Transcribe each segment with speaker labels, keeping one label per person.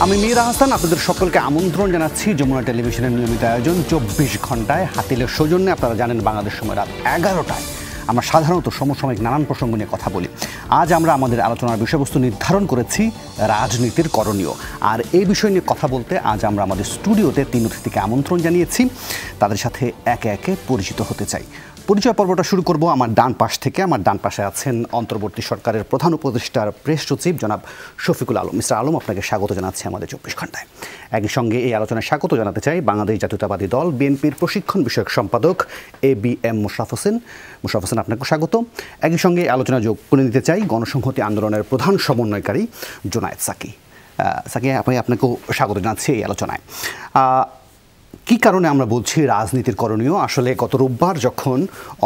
Speaker 1: আমি মীর আহসান আপনাদের সকলকে আমন্ত্রণ জানাচ্ছি যমুনা টেলিভিশনের নিয়মিত আয়োজন 24 ঘন্টায় হাতিলের সৌজন্যে। আপনারা জানেন বাংলাদেশ সময় রাত 11টায় আমরা সাধারণত সমসাময়িক নানান প্রসঙ্গ নিয়ে কথা বলি। আজ আমরা আমাদের আলোচনার বিষয়বস্তু নির্ধারণ করেছি রাজনীতির করণীয়। আর এই বিষয় নিয়ে কথা বলতে আজ আমরা আমাদের স্টুডিওতে 3 অতিথিকে আমন্ত্রণ জানিয়েছি। তাদের সাথে একে একে পরিচিত হতে চাই। পরিচয় পর্বটা শুরু করব আমার ডান পাশ থেকে। আমার ডান পাশে আছেন অন্তর্বর্তী সরকারের প্রধান উপদেষ্টার প্রেস সচিব জনাব শফিকুল আলম। মিস্টার আলম, আপনাকে স্বাগত জানাচ্ছি আমাদের 24 ঘন্টায়। একই সঙ্গে এই আলোচনায় স্বাগত জানাতে চাই বাংলাদেশ জাতীয়তাবাদী দল বিএনপির প্রশিক্ষণ বিষয়ক সম্পাদক এবিএম মোশাররফ হোসেন। মোশাররফ হোসেন, আপনাকে স্বাগত। একই সঙ্গে আলোচনা যোগ করে নিতে চাই গণসংহতি আন্দোলনের প্রধান সমন্বয়কারী জোনায়েদ সাকি। সাকি, আপনাকেও স্বাগত জানাচ্ছি এই আলোচনায়। কি কারণে আমরা বলছি রাজনীতির করণীয়? আসলে গত রোববার যখন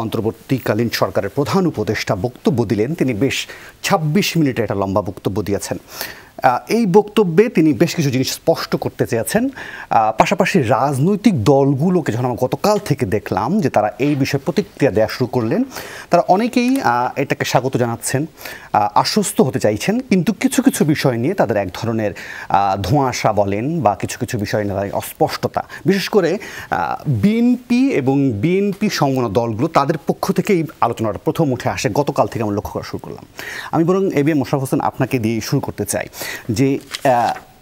Speaker 1: অন্তর্বর্তীকালীন সরকারের প্রধান উপদেষ্টা বক্তব্য দিলেন, তিনি বেশ 26 মিনিটের একটা লম্বা বক্তব্য দিয়েছেন। এই বক্তব্যে তিনি বেশ কিছু জিনিস স্পষ্ট করতে চেয়েছেন। পাশাপাশি রাজনৈতিক দলগুলোকে যখন আমরা গতকাল থেকে দেখলাম যে তারা এই বিষয়ে প্রতিক্রিয়া দেওয়া শুরু করলেন, তারা অনেকেই এটাকে স্বাগত জানাচ্ছেন, আশ্বস্ত হতে চাইছেন, কিন্তু কিছু কিছু বিষয় নিয়ে তাদের এক ধরনের ধোঁয়াশা বলেন বা কিছু কিছু বিষয় নিয়ে অস্পষ্টতা, বিশেষ করে বিএনপি এবং বিএনপি সংলগ্ন দলগুলো তাদের পক্ষ থেকে এই আলোচনাটা প্রথম উঠে আসে গতকাল থেকে আমরা লক্ষ্য করা শুরু করলাম। আমি বরং এবিএম মোশাররফ হোসেন আপনাকে দিয়ে শুরু করতে চাই যে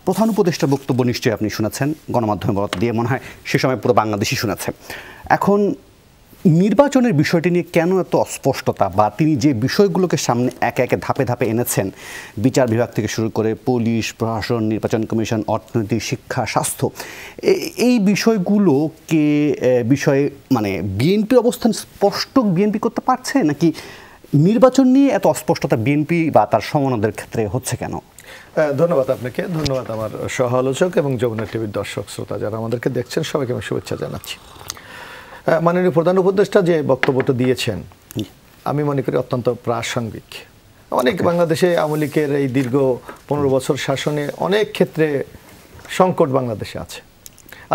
Speaker 1: প্রধান উপদেষ্টার বক্তব্য নিশ্চয়ই আপনি শুনেছেন, গণমাধ্যমে বরাত দিয়ে মনে হয় সে সময় পুরো বাংলাদেশই শুনেছে। এখন নির্বাচনের বিষয়টি নিয়ে কেন এত অস্পষ্টতা, বা তিনি যে বিষয়গুলোকে সামনে একে একে ধাপে ধাপে এনেছেন, বিচার বিভাগ থেকে শুরু করে পুলিশ, প্রশাসন, নির্বাচন কমিশন, অর্থনীতি, শিক্ষা, স্বাস্থ্য, এই বিষয়গুলোকে বিষয়ে মানে বিএনপির অবস্থান স্পষ্ট বিএনপি করতে পারছে, নাকি নির্বাচন নিয়ে এত অস্পষ্টতা বিএনপি বা তার সমন্বয়কদের ক্ষেত্রে হচ্ছে কেন?
Speaker 2: ধন্যবাদ আপনাকে, ধন্যবাদ আমার সহ আলোচক এবং যমুনা টিভির দর্শক শ্রোতা যারা আমাদেরকে দেখছেন, সবাইকে আমি শুভেচ্ছা জানাচ্ছি। মাননীয় প্রধান উপদেষ্টা যে বক্তব্যটা দিয়েছেন আমি মনে করি অত্যন্ত প্রাসঙ্গিক। অনেক বাংলাদেশে আওয়ামী লীগের এই দীর্ঘ 15 বছর শাসনে অনেক ক্ষেত্রে সংকট বাংলাদেশে আছে।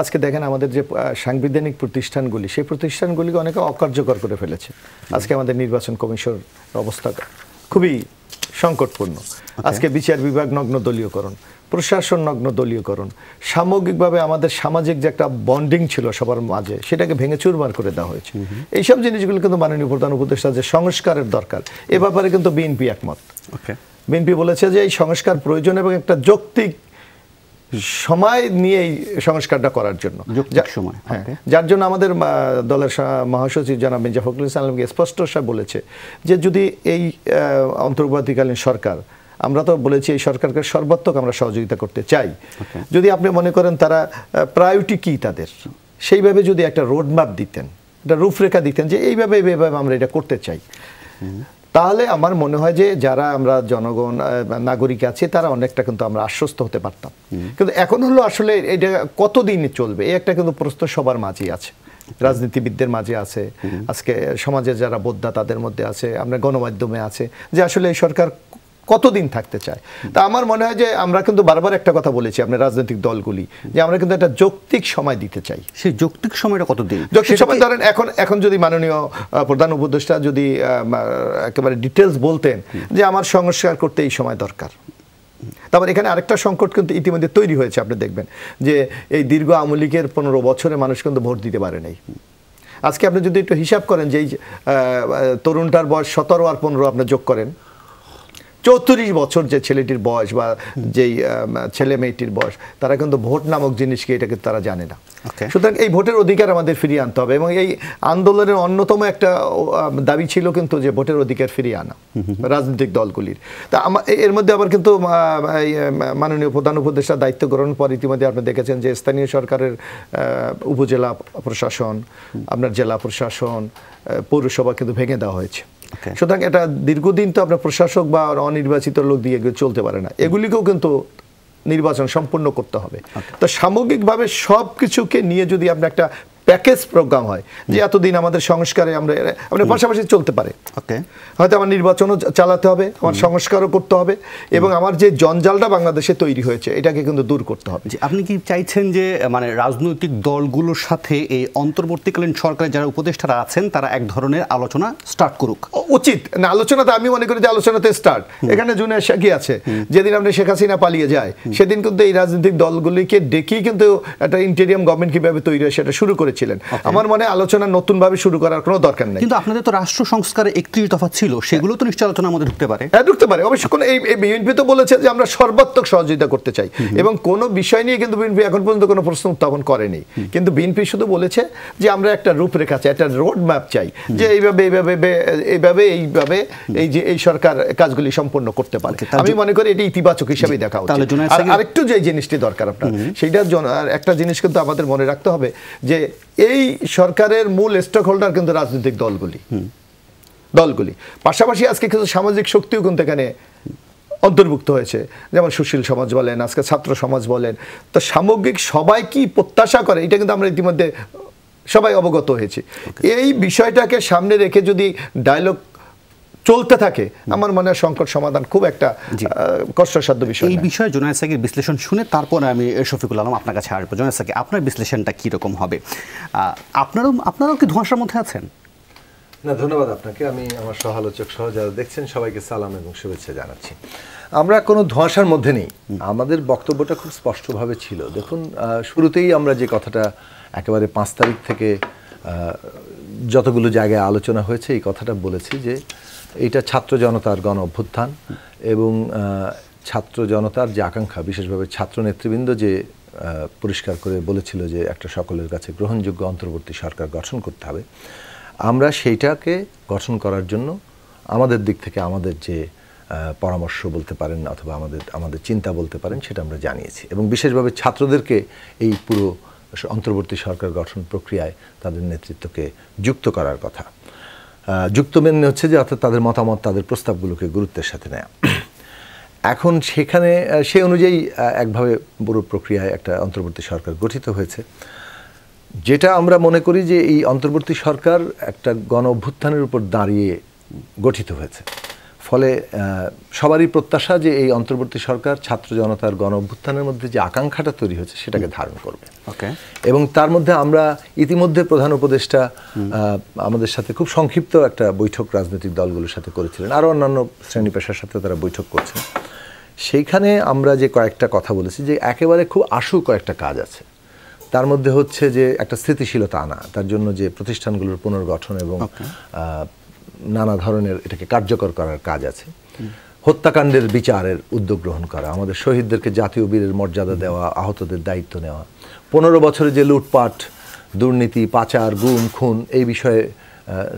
Speaker 2: আজকে দেখেন আমাদের যে সাংবিধানিক প্রতিষ্ঠানগুলি, সেই প্রতিষ্ঠানগুলিকে অনেকে অকার্যকর করে ফেলেছে। আজকে আমাদের নির্বাচন কমিশন অবস্থা খুবই সংকটপূর্ণ। আজকে বিচার বিভাগ নগ্ন দলীয়করণ, প্রশাসন নগ্ন দলীয়করণ, সামগ্রিকভাবে আমাদের সামাজিক যে একটা বন্ডিং ছিল সবার মাঝে, সেটাকে ভেঙে চুরমার করে দেওয়া হয়েছে। এইসব জিনিসগুলো কিন্তু মাননীয় প্রধান উপদেষ্টা যে সংস্কারের দরকার, এ ব্যাপারে কিন্তু বিএনপি একমত। বিএনপি বলেছে যে এই সংস্কার প্রয়োজন এবং একটা যৌক্তিক সময় নিয়ে এই সংস্কারটা করার জন্য, যার জন্য আমাদের দলের মহাসচিব জনাব মির্জা ফখরুল ইসলামকে স্পষ্ট বলেছে যে যদি এই অন্তর্বর্তীকালীন সরকার, আমরা তো বলেছি এই সরকারকে সর্বাত্মক আমরা সহযোগিতা করতে চাই, যদি আপনি মনে করেন তারা প্রায়োরিটি কি তাদের, সেইভাবে যদি একটা রোডম্যাপ দিতেন, একটা রূপরেখা দিতেন যে এইভাবে আমরা এটা করতে চাই, তাহলে আমার মনে হয় যে যারা আমরা জনগণ নাগরিক আছে তারা অনেকটা কিন্তু আমরা আশ্বস্ত হতে পারতাম। কিন্তু এখন হলো আসলে এটা কতদিন চলবে, এই একটা কিন্তু প্রশ্ন সবার মাঝেই আছে, রাজনীতিবিদদের মাঝে আছে, আজকে সমাজের যারা বোদ্ধা তাদের মধ্যে আছে, আমরা গণমাধ্যমে আছে, যে আসলে এই সরকার কতদিন থাকতে চায়। তা আমার মনে হয় যে আমরা কিন্তু বারবার একটা কথা বলেছি, আমরা রাজনৈতিক দলগুলি, যে আমরা কিন্তু একটা যৌক্তিক সময় দিতে চাই। সেই যৌক্তিক সময়টা কতদিন? যৌক্তিক সময় ধরেন এখন যদি মাননীয় প্রধান উপদেষ্টা যদি একেবারে ডিটেলস বলতেন যে আমার সংস্কার করতে এই সময় দরকার। তারপর এখানে আরেকটা সংকট কিন্তু ইতিমধ্যে তৈরি হয়েছে, আপনি দেখবেন যে এই দীর্ঘ আওয়ামী লীগের 15 বছরে মানুষ কিন্তু ভোট দিতে পারে নাই। আজকে আপনি যদি একটু হিসাব করেন যে এই তরুণটার বয়স 17 আর 15 আপনি যোগ করেন, 34 বছর যে ছেলেটির বয়স বা যেই ছেলে মেয়েটির বয়স, তারা কিন্তু ভোট নামক জিনিসকে এটাকে তারা জানে না। সুতরাং এই ভোটের অধিকার আমাদের ফিরিয়ে আনতে হবে, এবং এই আন্দোলনের অন্যতম একটা দাবি ছিল কিন্তু যে ভোটের অধিকার ফিরিয়ে আনা রাজনৈতিক দলগুলির। তা এর মধ্যে আবার কিন্তু মাননীয় প্রধান উপদেষ্টা দায়িত্ব গ্রহণ পর ইতিমধ্যে আপনি দেখেছেন যে স্থানীয় সরকারের উপজেলা প্রশাসন, আপনার জেলা প্রশাসন, পৌরসভা কিন্তু ভেঙে দেওয়া হয়েছে। সুতরাং এটা দীর্ঘদিন তো আপনার প্রশাসক বা অনির্বাচিত লোক দিয়ে চলতে পারে না, এগুলিকেও কিন্তু নির্বাচন সম্পূর্ণ করতে হবে। তো সামগ্রিকভাবে সব কিছুকে নিয়ে যদি আপনি একটা প্যাকেজ প্রোগ্রাম হয় যে এতদিন আমাদের সংস্কারে আমরা পাশাপাশি চলতে পারে। হয়তো আমার নির্বাচনও চালাতে হবে, আমার সংস্কারও করতে হবে, এবং আমার যে জঞ্জালটা বাংলাদেশে তৈরি হয়েছে এটাকে কিন্তু দূর করতে হবে।
Speaker 1: আপনি কি চাইছেন যে মানে রাজনৈতিক দলগুলোর সাথে এই অন্তর্বর্তীকালীন সরকারের যারা উপদেষ্টারা আছেন তারা এক ধরনের আলোচনা স্টার্ট করুক?
Speaker 2: উচিত না, আলোচনাতে আমি মনে করি যে আলোচনাতে স্টার্ট। এখানে জুনিয়র সাকি আছে, যেদিন আপনি শেখ হাসিনা পালিয়ে যায় সেদিন কিন্তু এই রাজনৈতিক দলগুলিকে ডেকেই কিন্তু একটা ইন্টেরিয়াম গভর্নমেন্ট কিভাবে তৈরি হয় সেটা শুরু করেছিলেন। আমার মনে হয় আলোচনা নতুনভাবে শুরু করার কোনো দরকার নেই।
Speaker 1: কিন্তু আপনাদের তো রাষ্ট্র সংস্কারে 31 দফা ছিল, সেগুলো তো নিশ্চয় আলোচনার মধ্যে ঢুকতে পারে।
Speaker 2: হ্যাঁ, ঢুকতে পারে অবশ্যই। কোনো এই বিএনপি তো বলেছে যে আমরা সর্বাত্মক সহযোগিতা করতে চাই, এবং কোনো বিষয় নিয়ে কিন্তু বিএনপি এখন পর্যন্ত কোনো প্রশ্ন উত্থাপন করেনি। কিন্তু বিএনপি শুধু বলেছে যে আমরা একটা রূপরেখা চাই, একটা রোড ম্যাপ চাই, যে এইভাবে এই যে এই সরকার কাজগুলি সম্পন্ন করতে পারে। আমি মনে করি এটি ইতিবাচক হিসেবে দেখা উচিত। আরেকটু যে জিনিসটি দরকার আপনার, সেইটার জন্য একটা জিনিস কিন্তু আমাদের মনে রাখতে হবে যে এই সরকারের মূল স্টেক হোল্ডার কিন্তু রাজনৈতিক দলগুলি। পাশাপাশি আজকে কিছু সামাজিক শক্তিও কিন্তু এখানে অন্তর্ভুক্ত হয়েছে, যেমন সুশীল সমাজ বলেন, আজকে ছাত্র সমাজ বলেন। তো সামগ্রিক সবাই কি প্রত্যাশা করে এটা কিন্তু আমরা ইতিমধ্যে সবাই অবগত হয়েছি। এই বিষয়টাকে সামনে রেখে যদি ডায়লগ চলতে থাকে, আমার মনে হয় সংকট সমাধান খুব একটা কষ্টসাধ্য বিষয়।
Speaker 1: এই বিষয়ে জুনায়েদ সাকির বিশ্লেষণ শুনে তারপরে আমি শফিকুল আলম আপনার কাছে আসবো। জুনায়েদ সাকি, আপনার বিশ্লেষণটা কীরকম হবে? আপনারাও কি ধোঁয়াশার মধ্যে আছেন?
Speaker 3: না, ধন্যবাদ আপনাকে। আমি আমার সহালোচক সহ যারা দেখছেন সবাইকে সালাম এবং শুভেচ্ছা জানাচ্ছি। আমরা কোনো ধোঁয়াশার মধ্যে নেই, আমাদের বক্তব্যটা খুব স্পষ্টভাবে ছিল। দেখুন, শুরুতেই আমরা যে কথাটা একেবারে 5 তারিখ থেকে যতগুলো জায়গায় আলোচনা হয়েছে এই কথাটা বলেছি যে এইটা ছাত্র জনতার গণ অভ্যুত্থান, এবং ছাত্র জনতার যে আকাঙ্ক্ষা, বিশেষভাবে ছাত্র নেতৃবৃন্দ যে পরিষ্কার করে বলেছিল যে একটা সকলের কাছে গ্রহণযোগ্য অন্তর্বর্তী সরকার গঠন করতে হবে, আমরা সেইটাকে গঠন করার জন্য আমাদের দিক থেকে আমাদের যে পরামর্শ বলতে পারেন অথবা আমাদের চিন্তা বলতে পারেন সেটা আমরা জানিয়েছি, এবং বিশেষভাবে ছাত্রদেরকে এই পুরো অন্তর্বর্তী সরকার গঠন প্রক্রিয়ায় তাদের নেতৃত্বকে যুক্ত করার কথা। যুক্ত মেনে হচ্ছে যে অর্থাৎ তাদের মতামত, তাদের প্রস্তাবগুলোকে গুরুত্বের সাথে নেয়া। এখন সেখানে সেই অনুযায়ী একভাবে পুরো প্রক্রিয়ায় একটা অন্তর্বর্তী সরকার গঠিত হয়েছে, যেটা আমরা মনে করি যে এই অন্তর্বর্তী সরকার একটা গণ অভ্যুত্থানের উপর দাঁড়িয়ে গঠিত হয়েছে। ফলে সবারই প্রত্যাশা যে এই অন্তর্বর্তী সরকার ছাত্র জনতার গণ অভ্যুত্থানের মধ্যে যে আকাঙ্ক্ষাটা তৈরি হয়েছে সেটাকে ধারণ করবে। এবং তার মধ্যে আমরা ইতিমধ্যে প্রধান উপদেষ্টা আমাদের সাথে খুব সংক্ষিপ্ত একটা বৈঠক রাজনৈতিক দলগুলোর সাথে করেছিলেন, আরও অন্যান্য শ্রেণী পেশার সাথে তারা বৈঠক করছেন। সেইখানে আমরা যে কয়েকটা কথা বলেছি যে একেবারে খুব আশু কয়েকটা কাজ আছে, তার মধ্যে হচ্ছে যে একটা স্থিতিশীলতা আনা, তার জন্য যে প্রতিষ্ঠানগুলোর পুনর্গঠন এবং নানা ধরনের এটাকে কার্যকর করার কাজ আছে। হত্যাকাণ্ডের বিচারের উদ্যোগ গ্রহণ করা, আমাদের শহীদদেরকে জাতীয় বীরের মর্যাদা দেওয়া, আহতদের দায়িত্ব নেওয়া, 15 বছরে যে লুটপাট, দুর্নীতি, পাচার, গুম, খুন, এই বিষয়ে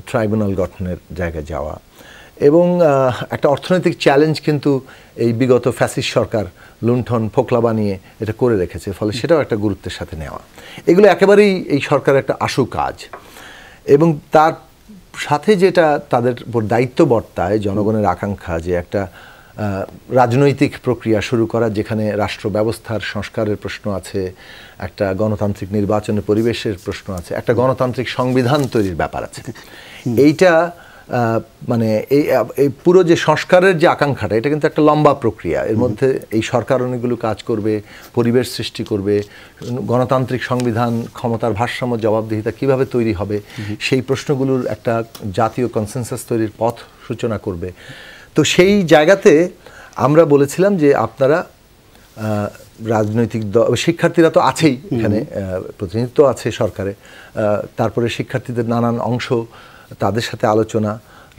Speaker 3: ট্রাইব্যুনাল গঠনের জায়গায় যাওয়া, এবং একটা অর্থনৈতিক চ্যালেঞ্জ কিন্তু এই বিগত ফ্যাসিস্ট সরকার লুণ্ঠন ফোকলা বানিয়ে এটা করে রেখেছে, ফলে সেটাও একটা গুরুত্বের সাথে নেওয়া। এগুলো একেবারেই এই সরকারের একটা আশু কাজ, এবং তার সাথে যেটা তাদের উপর দায়িত্ব বর্তায় জনগণের আকাঙ্ক্ষা যে একটা রাজনৈতিক প্রক্রিয়া শুরু করা, যেখানে রাষ্ট্র ব্যবস্থার সংস্কারের প্রশ্ন আছে, একটা গণতান্ত্রিক নির্বাচনের পরিবেশের প্রশ্ন আছে, একটা গণতান্ত্রিক সংবিধান তৈরির ব্যাপার আছে। এইটা মানে এই পুরো যে সংস্কারের যে আকাঙ্ক্ষাটা, এটা কিন্তু একটা লম্বা প্রক্রিয়া। এর মধ্যে এই সরকার অনেকগুলো কাজ করবে, পরিবেশ সৃষ্টি করবে, গণতান্ত্রিক সংবিধান, ক্ষমতার ভারসাম্য, জবাবদিহিতা কিভাবে তৈরি হবে, সেই প্রশ্নগুলোর একটা জাতীয় কনসেনসাস তৈরির পথ সূচনা করবে। তো সেই জায়গাতে আমরা বলেছিলাম যে আপনারা রাজনৈতিক দল, শিক্ষার্থীরা তো আছেই এখানে, প্রতিনিধিত্ব আছে সরকারে, তারপরে শিক্ষার্থীদের নানান অংশ, তাদের সাথে আলোচনা,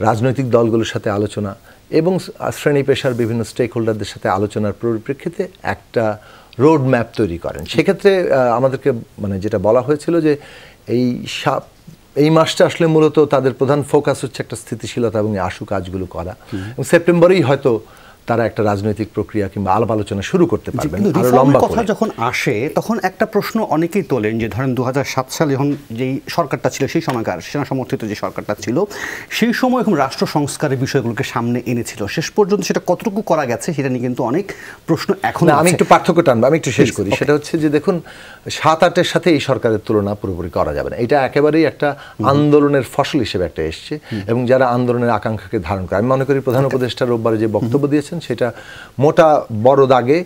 Speaker 3: রাজনৈতিক দলগুলোর সাথে আলোচনা, এবং শ্রেণী পেশার বিভিন্ন স্টেক হোল্ডারদের সাথে আলোচনার পরিপ্রেক্ষিতে একটা রোড ম্যাপ তৈরি করেন। সেক্ষেত্রে আমাদেরকে মানে যেটা বলা হয়েছিল যে এই মাসটা আসলে মূলত তাদের প্রধান ফোকাস হচ্ছে একটা স্থিতিশীলতা এবং আশু কাজগুলো করা, এবং সেপ্টেম্বরেই হয়তো তারা একটা রাজনৈতিক প্রক্রিয়া কিংবা আলাপ আলোচনা শুরু করতে পারবেন।
Speaker 1: কিন্তু
Speaker 3: আরো
Speaker 1: রিফর্মের
Speaker 3: লম্বা
Speaker 1: কথা
Speaker 3: করে
Speaker 1: যখন আসে তখন একটা প্রশ্ন অনেকেই তোলেন যে ধরেন 2007 সালে যখন যেই সরকারটা ছিল সেই সময়কার সেনা সমর্থিত যে সরকারটা ছিল সেই সময় এরকম রাষ্ট্র সংস্কারের বিষয়গুলোকে সামনে এনেছিল, শেষ পর্যন্ত সেটা কতটুকু করা গেছে সেটা নিয়ে কিন্তু অনেক প্রশ্ন এখন
Speaker 3: আমি একটু পার্থক্য টানবো, আমি একটু শেষ করি। সেটা হচ্ছে যে দেখুন 7-8-এর সাথে এই সরকারের তুলনা পুরোপুরি করা যাবে না। এটা একেবারেই একটা আন্দোলনের ফসল হিসেবে একটা এসছে এবং যারা আন্দোলনের আকাঙ্ক্ষাকে ধারণ করে, আমি মনে করি প্রধান উপদেষ্টা রোববারে যে বক্তব্য দিয়েছেন সেটা মোটা বড় দাগে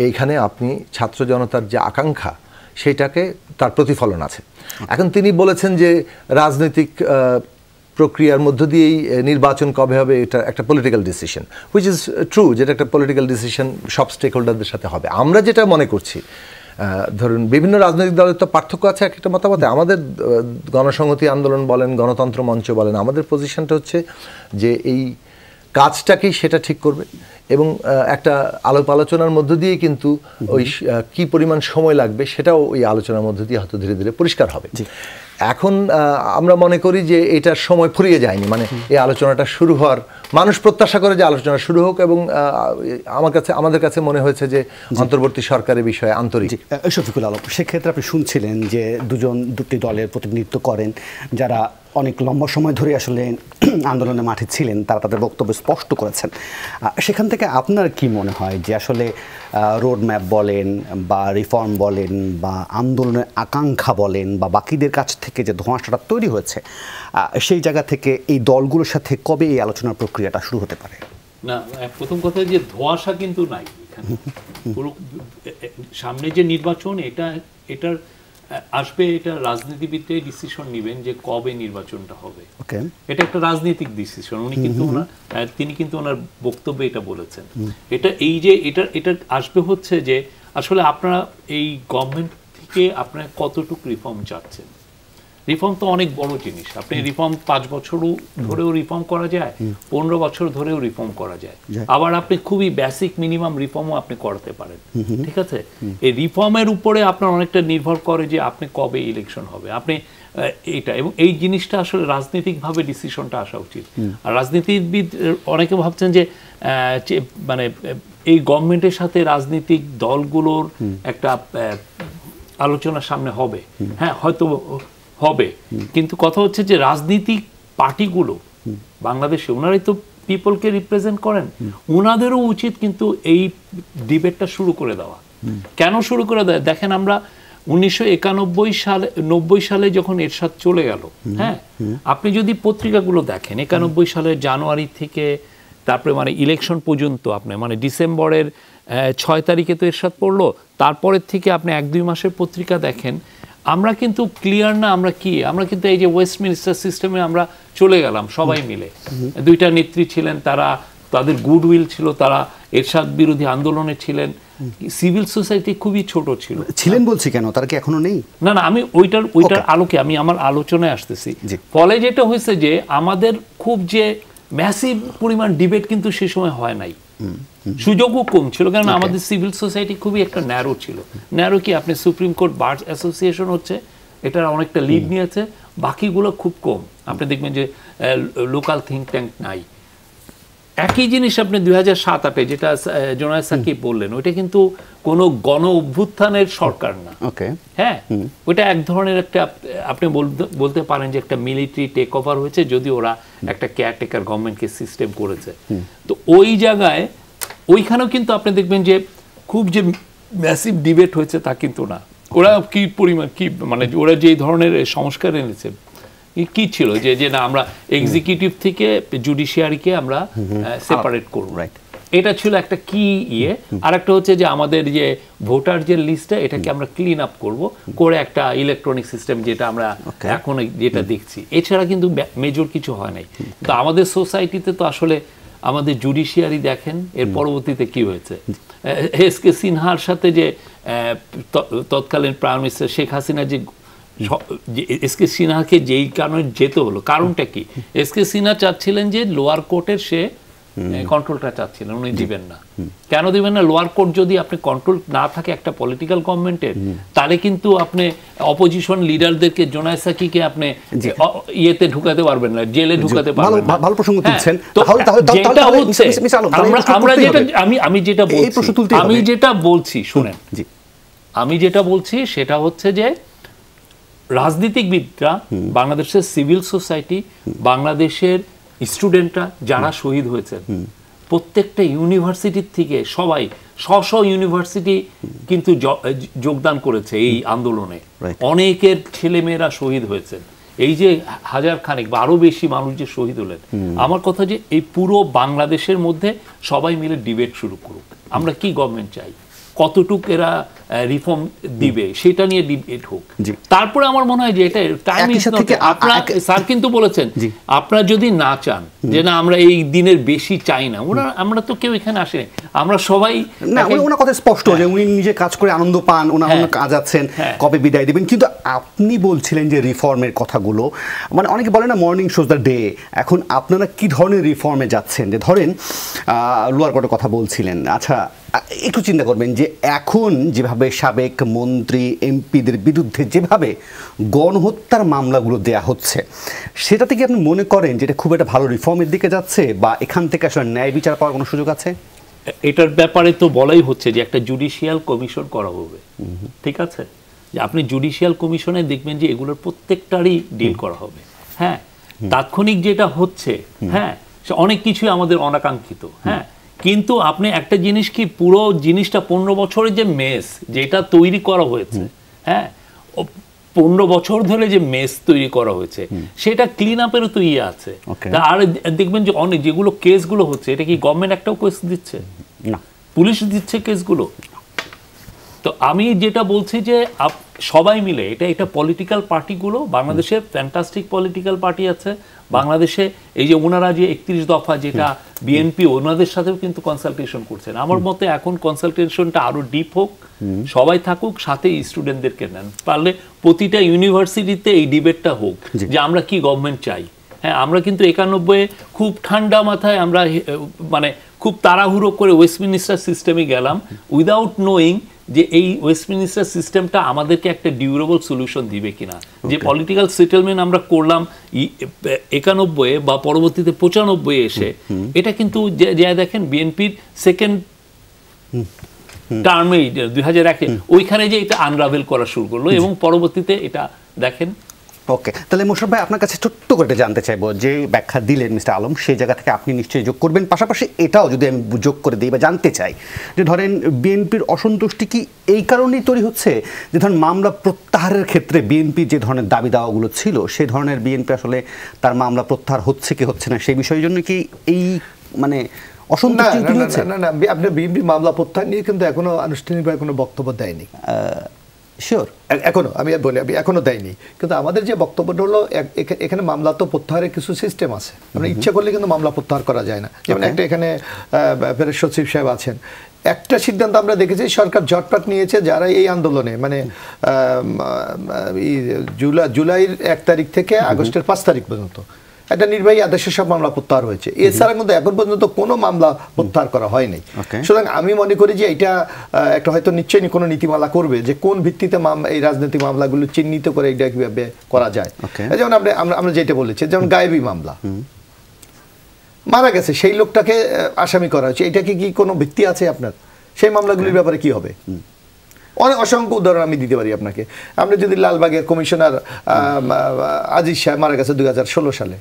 Speaker 3: এইখানে আপনি ছাত্র জনতার যে আকাঙ্ক্ষা সেটাকে তার প্রতিফলন আছে। এখন তিনি বলেছেন যে রাজনৈতিক প্রক্রিয়ার মধ্য দিয়েই নির্বাচন কবে হবে এটা একটা political decision, which is true, যেটা একটা পলিটিক্যাল ডিসিশন সব স্টেক হোল্ডারদের সাথে হবে। আমরা যেটা মনে করছি, ধরুন বিভিন্ন রাজনৈতিক দলের তো পার্থক্য আছে একটা মতামতে। আমাদের গণসংহতি আন্দোলন বলেন, গণতন্ত্র মঞ্চ বলেন, আমাদের পজিশনটা হচ্ছে যে এই কাজটাকেই সেটা ঠিক করবে এবং একটা আলাপ আলোচনার মধ্য দিয়ে কিন্তু ওই কি পরিমাণ সময় লাগবে সেটাও ওই আলোচনার মধ্য দিয়ে হয়তো ধীরে ধীরে পরিষ্কার হবে। এখন আমরা মনে করি যে এটার সময় ফুরিয়ে যায়নি, মানে এই আলোচনাটা শুরু হওয়ার মানুষ প্রত্যাশা করে যে আলোচনা শুরু হোক এবং আমাদের কাছে মনে হয়েছে যে অন্তর্বর্তী সরকারের বিষয়ে আন্তরিক।
Speaker 1: শফিকুল আলম, সেক্ষেত্রে আপনি শুনছিলেন যে দুটি দলের প্রতিনিধিত্ব করেন যারা অনেক লম্বা সময় ধরে আসলে আন্দোলনের মাঠে ছিলেন, তারা তাদের বক্তব্য স্পষ্ট করেছেন। সেখান থেকে আপনার কি মনে হয় যে আসলে রোড ম্যাপ বলেন বা রিফর্ম বলেন বা আন্দোলনের আকাঙ্ক্ষা বলেন বা বাকিদের কাছ থেকে যে ধোঁয়াশাটা তৈরি হয়েছে সেই জায়গা থেকে এই দলগুলোর সাথে কবে এই আলোচনার প্রক্রিয়াটা শুরু হতে পারে?
Speaker 4: না, প্রথম কথা যে ধোঁয়াশা কিন্তু নাই এখানে। পুরো সামনে যে নির্বাচন এটার আসবে, এটা রাজনীতিবিদরাই ডিসিশন নেবেন যে কবে নির্বাচনটা হবে। এটা একটা রাজনৈতিক ডিসিশন। তিনি কিন্তু ওনার বক্তব্যে এটা বলেছেন। এটা আসবে হচ্ছে যে আসলে আপনারা এই গভর্নমেন্ট থেকে আপনারা কতটুকু রিফর্ম চাচ্ছেন। রিফর্ম তো অনেক বড় জিনিস। আপনি রিফর্ম 5 বছরও ধরেও রিফর্ম করা যায়, 15 বছর ধরেও রিফর্ম করা যায়, আবার আপনি খুবই বেসিক মিনিমাম রিফর্মও আপনি করতে পারেন। ঠিক আছে, এই রিফর্মের উপরে আপনার অনেকটা নির্ভর করে যে আপনি কবে ইলেকশন হবে, আপনি এটা এবং এই জিনিসটা আসলে রাজনৈতিকভাবে ডিসিশনটা আসা উচিত। আর রাজনীতিবিদ অনেকে ভাবছেন যে মানে এই গভর্নমেন্টের সাথে রাজনৈতিক দলগুলোর একটা আলোচনা সামনে হবে। হ্যাঁ, হয়তো হবে, কিন্তু কথা হচ্ছে যে রাজনীতিক পার্টিগুলো বাংলাদেশে ওনারাই তো পিপলকে রিপ্রেজেন্ট করেন, ওনাদেরও উচিত কিন্তু এই ডিবেটটা শুরু করে দেওয়া। কেন শুরু করে দেয়? দেখেন, আমরা 1991 সালে যখন এরশাদ চলে গেল, হ্যাঁ, আপনি যদি পত্রিকাগুলো দেখেন 91 সালের জানুয়ারি থেকে তারপরে মানে ইলেকশন পর্যন্ত আপনি মানে ডিসেম্বরের 6 তারিখে তো এরশাদ পড়লো, তারপরের থেকে আপনি 1-2 মাসের পত্রিকা দেখেন, আমরা কিন্তু ক্লিয়ার না আমরা কিন্তু এই যে ওয়েস্টমিনিস্টার সিস্টেমে আমরা চলে গেলাম সবাই মিলে। 2টা নেত্রী ছিলেন, তাদের গুডউইল ছিল, তারা এরশাদ বিরোধী আন্দোলনে ছিলেন। সিভিল সোসাইটি খুবই ছোট ছিলেন
Speaker 1: বলছি কেন, তারা কি এখনো নেই?
Speaker 4: না, আমি ওইটার আলোকে আমি আমার আলোচনায় আসতেছি। ফলে যেটা হয়েছে যে আমাদের খুব যে ম্যাসিভ পরিমাণ ডিবেট কিন্তু সে সময় হয় নাই, সুযোগও কম ছিল, কারণ আমাদের সিভিল সোসাইটি খুবই একটা ন্যারো ছিল। ন্যারো কি, আপনি সুপ্রিম কোর্ট বার অ্যাসোসিয়েশন হচ্ছে, এটার অনেকটা লিড নিয়েছে, বাকিগুলো খুব কম। আপনি দেখবেন যে লোকাল থিঙ্ক ট্যাঙ্ক নাই। একই জিনিস আপনি 2007-08 যেটা জোনায়েদ সাকিব বললেন, ওইটা কিন্তু কোনো গণ অভ্যুত্থানের সরকার না। হ্যাঁ, ওইটা এক ধরনের একটা আপনি বলতে পারেন যে একটা মিলিটারি টেক ওভার হয়েছে, যদি ওরা একটা কেয়ারটেকার গভর্নমেন্টকে সিস্টেম করেছে। তো ওই জায়গায় ওইখানেও কিন্তু আপনি দেখবেন যে খুব যে ম্যাসিভ ডিবেট হয়েছে তা কিন্তু না। ওরা কি পরিমাণ কি মানে ওরা যে ধরনের সংস্কার এনেছে কি ছিল যে না আমরা এক্সিকিউটিভ থেকে জুডিশিয়ারিকে আমরা সেপারেট করব, এটা ছিল একটা কি আর একটা হচ্ছে যে আমাদের যে ভোটার যে লিস্টটা এটাকে আমরা ক্লিন আপ করে একটা ইলেকট্রনিক সিস্টেম যেটা আমরা এখন যেটা দেখছি, এছাড়া কিন্তু মেজর কিছু হয় নাই। তো আমাদের সোসাইটিতে তো আসলে আমাদের জুডিশিয়ারি দেখেন এর পরবর্তীতে কি হয়েছে। এসকে সিনহার সাথে যে তৎকালীন প্রাইম মিনিস্টার শেখ হাসিনা যে এসকে সিনহাকে যেই কারণে যেতে হলো, কারণটা কি? এসকে সিনহা চাচ্ছিলেন যে লোয়ার কোর্টের সে কন্ট্রোলটা চাচ্ছিলেন, উনি দিবেন না। কেন দিবেন না? লোয়ার কোর্ট যদি আপনি কন্ট্রোল না থাকে একটা পলিটিক্যাল গভর্নমেন্টের, তাহলে কিন্তু আপনি অপোজিশন লিডারদেরকে, জোনায়েদ সাকিকে আপনি ইয়েতে ঢুকাতে পারবেন না, জেলে ঢুকাতে পারবেন না।
Speaker 1: ভালো প্রসঙ্গ তুলছেন।
Speaker 4: আমি যেটা বলছি শুনেন, আমি যেটা বলছি সেটা হচ্ছে যে রাজনীতিবিদরা, বাংলাদেশের সিভিল সোসাইটি, বাংলাদেশের স্টুডেন্টরা যারা শহীদ হয়েছেন, প্রত্যেকটা ইউনিভার্সিটির থেকে সবাই স্ব ইউনিভার্সিটি কিন্তু যোগদান করেছে এই আন্দোলনে। অনেকের ছেলেমেয়েরা শহীদ হয়েছেন। এই যে হাজার খানেক বা আরো বেশি মানুষ যে শহীদ হলেন, আমার কথা যে এই পুরো বাংলাদেশের মধ্যে সবাই মিলে ডিবেট শুরু করুক, আমরা কি গভর্নমেন্ট চাই, কতটুক এরা রিফর্ম দিবে, সেটা নিয়ে ডিবেট হোক। তারপরে আমার মনে হয় যে এটা টাইম ইজ নট। আপনারা স্যার কিন্তু বলেছেন আপনারা যদি না চান যে না আমরা এই দিনের বেশি চাই না, আমরা তো কেউ এখানে আসেনি, আমরা সবাই
Speaker 1: না, ওনার কথা স্পষ্ট যে উনি নিজে কাজ করে আনন্দ পান, ওনার কাজ আছেন, কবে বিদায় দিবেন। কিন্তু আপনি বলছিলেন যে রিফর্মের কথাগুলো, মানে অনেকে বলে না মর্নিং শোজ দ্য ডে, এখন আপনারা কি ধরনের রিফর্মে যাচ্ছেন? যে ধরেন লোয়ার কোর্টের কথা বলছিলেন, আচ্ছা একটু চিন্তা করবেন যে এখন যেভাবে সাবেক মন্ত্রী এমপিদের বিরুদ্ধে যেভাবে গণহত্যার মামলাগুলো দেয়া হচ্ছে, সেটা থেকে আপনি মনে করেন যে এটা খুব একটা ভালো রিফর্মের দিকে যাচ্ছে, বা এখান থেকে আসলে ন্যায় বিচার পাওয়ার কোনো সুযোগ আছে?
Speaker 4: এটার ব্যাপারে তো বলাই হচ্ছে যে একটা জুডিশিয়াল কমিশন করা হবে, ঠিক আছে? যে আপনি জুডিশিয়াল কমিশনে দেখবেন যে এগুলোর প্রত্যেকটারই ডিল করা হবে। হ্যাঁ, তাৎক্ষণিক যেটা হচ্ছে, হ্যাঁ, অনেক কিছুই আমাদের অনাকাঙ্ক্ষিত, হ্যাঁ, কিন্তু আপনি একটা জিনিস কি, পুরো জিনিসটা 15 বছরের যে মেস যেটা তৈরি করা হয়েছে, হ্যাঁ, 15 বছর ধরে যে মেস তৈরি করা হয়েছে, সেটা ক্লিন আপেরও তো ইয়ে আছে। আর দেখবেন যে অনেক যেগুলো কেসগুলো হচ্ছে, এটা কি গভর্নমেন্ট একটাও কেস দিচ্ছে না, পুলিশ দিচ্ছে কেসগুলো। তো আমি যেটা বলছি যে সবাই মিলে এটা পলিটিক্যাল পার্টিগুলো, বাংলাদেশে ফ্যান্টাস্টিক পলিটিক্যাল পার্টি আছে বাংলাদেশে। এই যে ওনারা যে 31 দফা যেটা বিএনপি, ওনাদের সাথেও কিন্তু কনসালটেশন করছেন। আমার মতে এখন কনসালটেশনটা আরো ডিপ হোক, সবাই থাকুক, সাথে স্টুডেন্টদেরকে নেন, পারলে প্রতিটা ইউনিভার্সিটিতে এই ডিবেটটা হোক যে আমরা কি গভর্নমেন্ট চাই। হ্যাঁ, আমরা কিন্তু 91 খুব ঠান্ডা মাথায় আমরা মানে খুব তাড়াহুড়ো করে ওয়েস্টমিনিস্টার সিস্টেমে গেলাম, উইদাউট নোয়িং যে এই ওয়েস্টমিনিস্টার সিস্টেমটা আমাদেরকে একটা ডিউরেবল সলিউশন দিবে কিনা। যে পলিটিক্যাল সেটেলমেন্ট আমরা করলাম 91 বা পরবর্তীতে 95 এসে, এটা কিন্তু যে দেখেন বিএনপির সেকেন্ড টার্মে 2001 ওইখানে যে এটা আনরাভেল করা শুরু করলো, এবং পরবর্তীতে এটা দেখেন।
Speaker 1: ওকে, তাহলে মোশাররফ ভাই আপনার কাছে ছোট্ট করে জানতে চাইবো, যে ব্যাখ্যা দিলেন মিস্টার আলম, সেই জায়গা থেকে আপনি নিশ্চয়ই যোগ করবেন। পাশাপাশি এটাও যদি আমি যোগ করে দিই বা জানতে চাই যে ধরেন বিএনপির অসন্তুষ্টি কি এই কারণেই তৈরি হচ্ছে যে ধরেন মামলা প্রত্যাহারের ক্ষেত্রে বিএনপির যে ধরনের দাবি দাওয়াগুলো ছিল, সেই ধরনের বিএনপি আসলে তার মামলা প্রত্যাহার হচ্ছে কি হচ্ছে না, সেই বিষয়ের জন্য কি এই মানে অসন্তুষ্টি তৈরি হচ্ছে?
Speaker 2: না, আপনার বিএনপি মামলা প্রত্যাহার নিয়ে কিন্তু এখনো আনুষ্ঠানিকভাবে কোনো বক্তব্য দেয়নি।
Speaker 1: শিওর,
Speaker 2: এখনো আমি এখনো দেয়নি। কিন্তু আমাদের যে বক্তব্যটা হলো, এখানে মামলা তো প্রত্যাহারের কিছু সিস্টেম আছে, আমরা ইচ্ছা করলে কিন্তু মামলা প্রত্যাহার করা যায় না। যেমন একটা এখানে প্যারেস সচিব সাহেব আছেন, একটা সিদ্ধান্ত আমরা দেখেছি সরকার ঝটপট নিয়েছে, যারা এই আন্দোলনে মানে জুলাইয়ের 1 তারিখ থেকে আগস্টের 5 তারিখ পর্যন্ত একটা নির্বাহী আদেশে সব মামলা প্রত্যাহার হয়েছে। এছাড়া কিন্তু এখন পর্যন্ত কোনো মামলা প্রত্যাহার করা হয়নি। সুতরাং আমি মনে করি যে এটা একটা হয়তো নিশ্চয়ই কোনো নীতিমালা করবে যে কোন ভিত্তিতে এই রাজনৈতিক মামলাগুলো চিহ্নিত করে এটা কিভাবে করা যায়। যেমন আমরা যেটা বলেছি, যেমন গায়েবী মামলা, মারা গেছে সেই লোকটাকে আসামি করা হয়েছে, এটাকে কি কোনো ভিত্তি আছে আপনার? সেই মামলাগুলির ব্যাপারে কি হবে? অনেক অসংখ্য উদাহরণ আমি দিতে পারি আপনাকে। আপনি যদি লালবাগের কমিশনার আজিজ সাহেব মারা গেছে 2016 সালে,